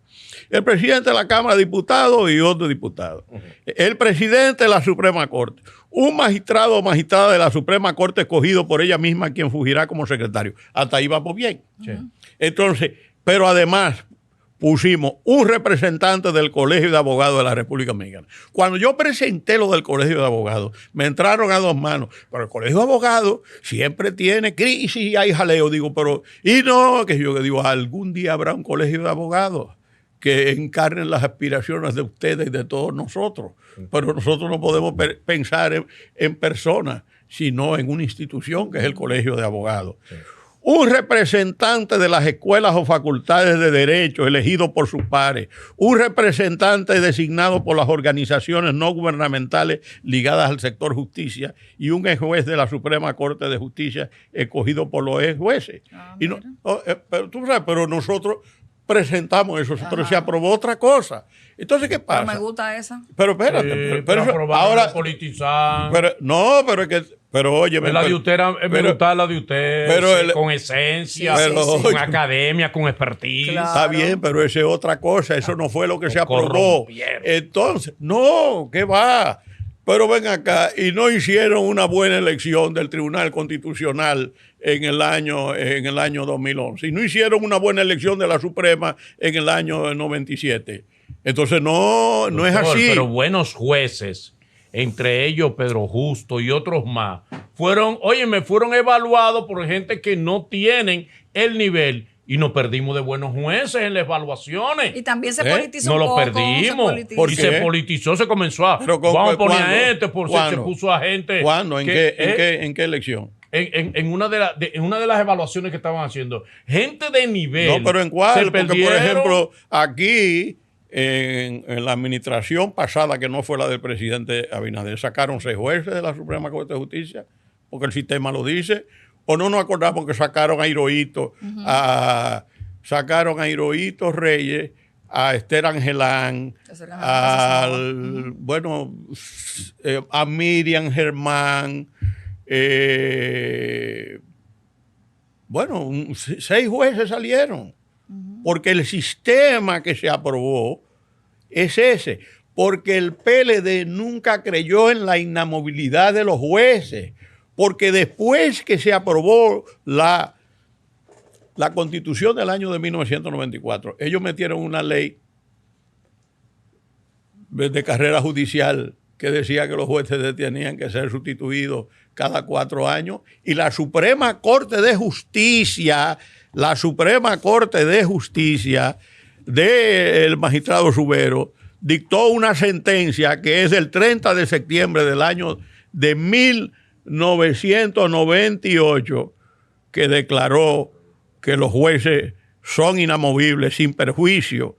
G: El presidente de la Cámara de Diputados y otro diputado. El presidente de la Suprema Corte. Un magistrado o magistrada de la Suprema Corte escogido por ella misma, quien fungirá como secretario. Hasta ahí vamos bien.
H: Sí.
G: Entonces, pero además pusimos un representante del Colegio de Abogados de la República Dominicana. Cuando yo presenté lo del Colegio de Abogados, me entraron a dos manos. Pero el Colegio de Abogados siempre tiene crisis y hay jaleo. Digo, pero, y no, que yo digo, algún día habrá un Colegio de Abogados que encarnen las aspiraciones de ustedes y de todos nosotros. Pero nosotros no podemos pensar en personas, sino en una institución que es el Colegio de Abogados. Sí. Un representante de las escuelas o facultades de derecho elegido por sus pares, un representante designado por las organizaciones no gubernamentales ligadas al sector justicia y un ex juez de la Suprema Corte de Justicia escogido por los ex jueces. Pero tú sabes, pero nosotros presentamos eso, pero se aprobó otra cosa. Entonces, ¿qué pasa?
F: Pero me gusta esa.
G: Pero espérate, pero eso, ahora
H: politizar.
G: pero es que, pero oye,
H: la de usted me gusta la de usted,
G: pero
H: con esencia,
G: pero,
H: con academia, con expertise.
F: Claro.
G: Está bien, pero eso es otra cosa, eso no fue lo que se aprobó. Entonces, no, ¿qué va? Pero ven acá, y no hicieron una buena elección del Tribunal Constitucional en el año 2011, y no hicieron una buena elección de la Suprema en el año 97. Entonces, no es así.
H: Pero buenos jueces, entre ellos Pedro Justo y otros más, fueron evaluados por gente que no tienen el nivel. Y nos perdimos de buenos jueces en las evaluaciones.
F: Y también se politizó
H: No
F: un
H: lo
F: poco.
H: perdimos.
G: ¿Por
H: Y
G: qué?
H: se politizó, se comenzó a... Vamos a poner a este por si se puso a gente...
G: ¿Cuándo? ¿En qué elección?
H: En una de las evaluaciones que estaban haciendo. Gente de nivel.
G: No, pero ¿en cuál?
H: Se
G: Porque, por
H: perdieron.
G: ejemplo, aquí, en la administración pasada, que no fue la del presidente Abinader, sacaron 6 jueces de la Suprema Corte de Justicia, porque el sistema lo dice. O no nos acordamos que sacaron a Hirohito, Reyes, a Esther Angelán, a Miriam Germán, 6 jueces salieron, porque el sistema que se aprobó es ese, porque el PLD nunca creyó en la inamovilidad de los jueces, porque después que se aprobó la Constitución del año de 1994, ellos metieron una ley de carrera judicial que decía que los jueces tenían que ser sustituidos cada 4 años, y la Suprema Corte de Justicia del magistrado Subero dictó una sentencia que es del 30 de septiembre del año de 1998, que declaró que los jueces son inamovibles sin perjuicio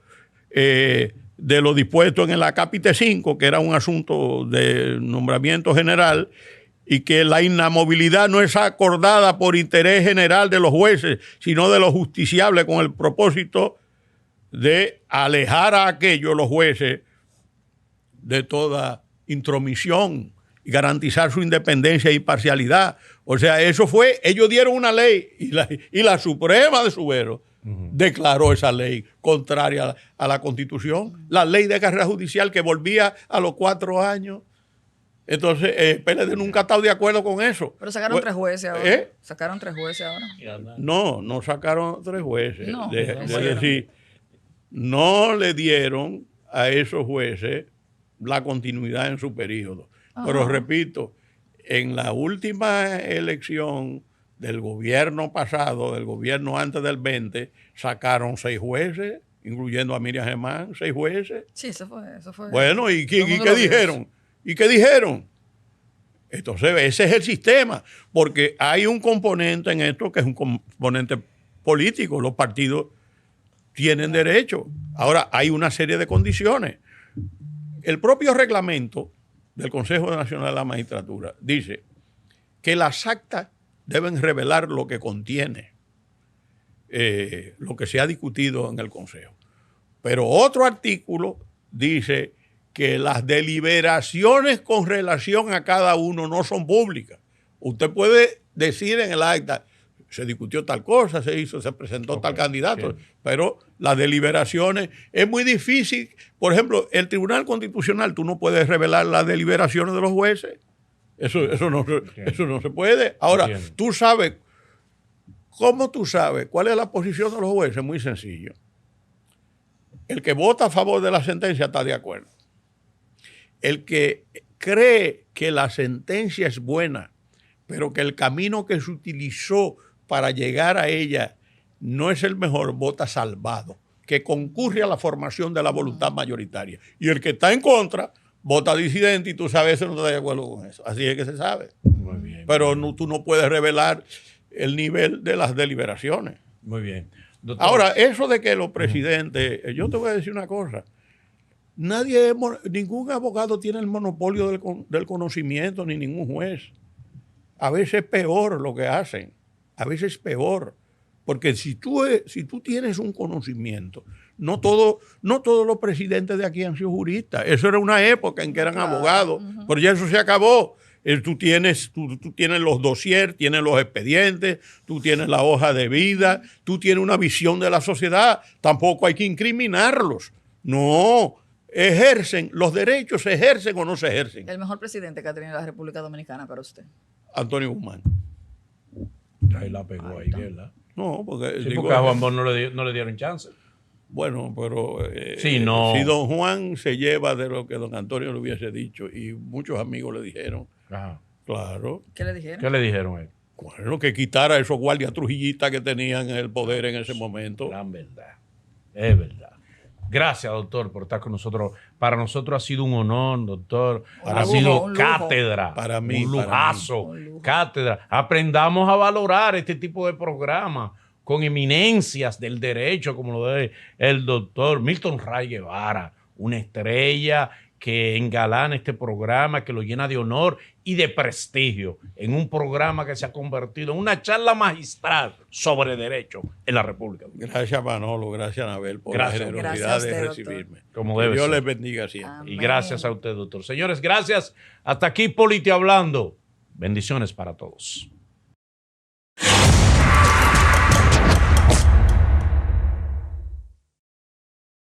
G: de lo dispuesto en el Acápite 5, que era un asunto de nombramiento general, y que la inamovilidad no es acordada por interés general de los jueces, sino de los justiciables, con el propósito de alejar a aquellos, los jueces, de toda intromisión y garantizar su independencia e imparcialidad. O sea, eso fue, ellos dieron una ley y la Suprema de Subero declaró esa ley contraria a la Constitución, la ley de carrera judicial que volvía a los 4 años. Entonces, PLD nunca ha estado de acuerdo con eso.
F: Pero sacaron 3 jueces ahora. Sacaron 3 jueces ahora.
G: No sacaron 3 jueces.
F: No,
G: Es decir, no le dieron a esos jueces la continuidad en su periodo. Pero repito, en la última elección del gobierno pasado, del gobierno antes del 20, sacaron 6 jueces, incluyendo a Miriam Germán, 6 jueces.
F: Sí, eso fue.
G: Bueno, ¿y qué dijeron? ¿Y qué dijeron? Entonces, ese es el sistema, porque hay un componente en esto que es un componente político. Los partidos tienen derecho. Ahora, hay una serie de condiciones. El propio reglamento del Consejo Nacional de la Magistratura dice que las actas deben revelar lo que contiene, lo que se ha discutido en el Consejo. Pero otro artículo dice que las deliberaciones con relación a cada uno no son públicas. Usted puede decir en el acta, se discutió tal cosa, se presentó tal candidato, pero las deliberaciones es muy difícil. Por ejemplo, el Tribunal Constitucional, tú no puedes revelar las deliberaciones de los jueces. Eso no se puede. Ahora, tú sabes, ¿cómo tú sabes cuál es la posición de los jueces? Muy sencillo. El que vota a favor de la sentencia está de acuerdo. El que cree que la sentencia es buena, pero que el camino que se utilizó para llegar a ella no es el mejor, vota salvado, que concurre a la formación de la voluntad mayoritaria. Y el que está en contra, vota disidente, y tú sabes que no estás de acuerdo con eso. Así es que se sabe.
H: Muy bien.
G: Pero tú no puedes revelar el nivel de las deliberaciones.
H: Muy bien. Doctor.
G: Ahora, eso de que los presidentes, yo te voy a decir una cosa. Ningún abogado tiene el monopolio del conocimiento, ni ningún juez. A veces es peor lo que hacen. A veces es peor. Porque si tú tienes un conocimiento, no todos los presidentes de aquí han sido juristas. Eso era una época en que eran abogados, pero ya eso se acabó. Tú tienes los dossiers, tienes los expedientes, tú tienes la hoja de vida, tú tienes una visión de la sociedad. Tampoco hay que incriminarlos. No, ejercen, los derechos se ejercen o no se ejercen.
F: El mejor presidente que ha tenido la República Dominicana para usted.
G: Antonio Guzmán.
H: Ahí la pegó ahí, ¿verdad?
G: No, porque...
H: Sí, porque a Juan Bosch no le dieron chance.
G: Bueno, pero
H: Sí, no.
G: si don Juan se lleva de lo que don Antonio le hubiese dicho y muchos amigos le dijeron,
H: Ajá.
G: claro,
F: ¿Qué le dijeron?
H: ¿Qué le dijeron a él?
G: bueno, que quitara esos guardias trujillistas que tenían el poder en ese momento.
H: Gran verdad. Es verdad. Gracias, doctor, por estar con nosotros. Para nosotros ha sido un honor, doctor.
G: Para
H: Ha
G: mí,
H: sido
F: un lujo.
H: cátedra.
G: Para mí,
H: un
G: para
H: lujazo.
F: mí. Un lujo.
H: Cátedra. Aprendamos a valorar este tipo de programas con eminencias del derecho, como lo de el doctor Milton Ray Guevara, una estrella que engalana este programa, que lo llena de honor y de prestigio en un programa que se ha convertido en una charla magistral sobre derecho en la República Dominicana.
G: Gracias, Manolo, gracias, Anabel, por
H: Gracias.
G: la generosidad
F: Gracias a
G: de
F: usted,
G: recibirme.
H: Como
G: Que
H: debe
G: Dios
H: ser.
G: les bendiga siempre.
F: Amén.
H: Y gracias a usted, doctor. Señores, gracias. Hasta aquí, Politi Hablando. Bendiciones para todos.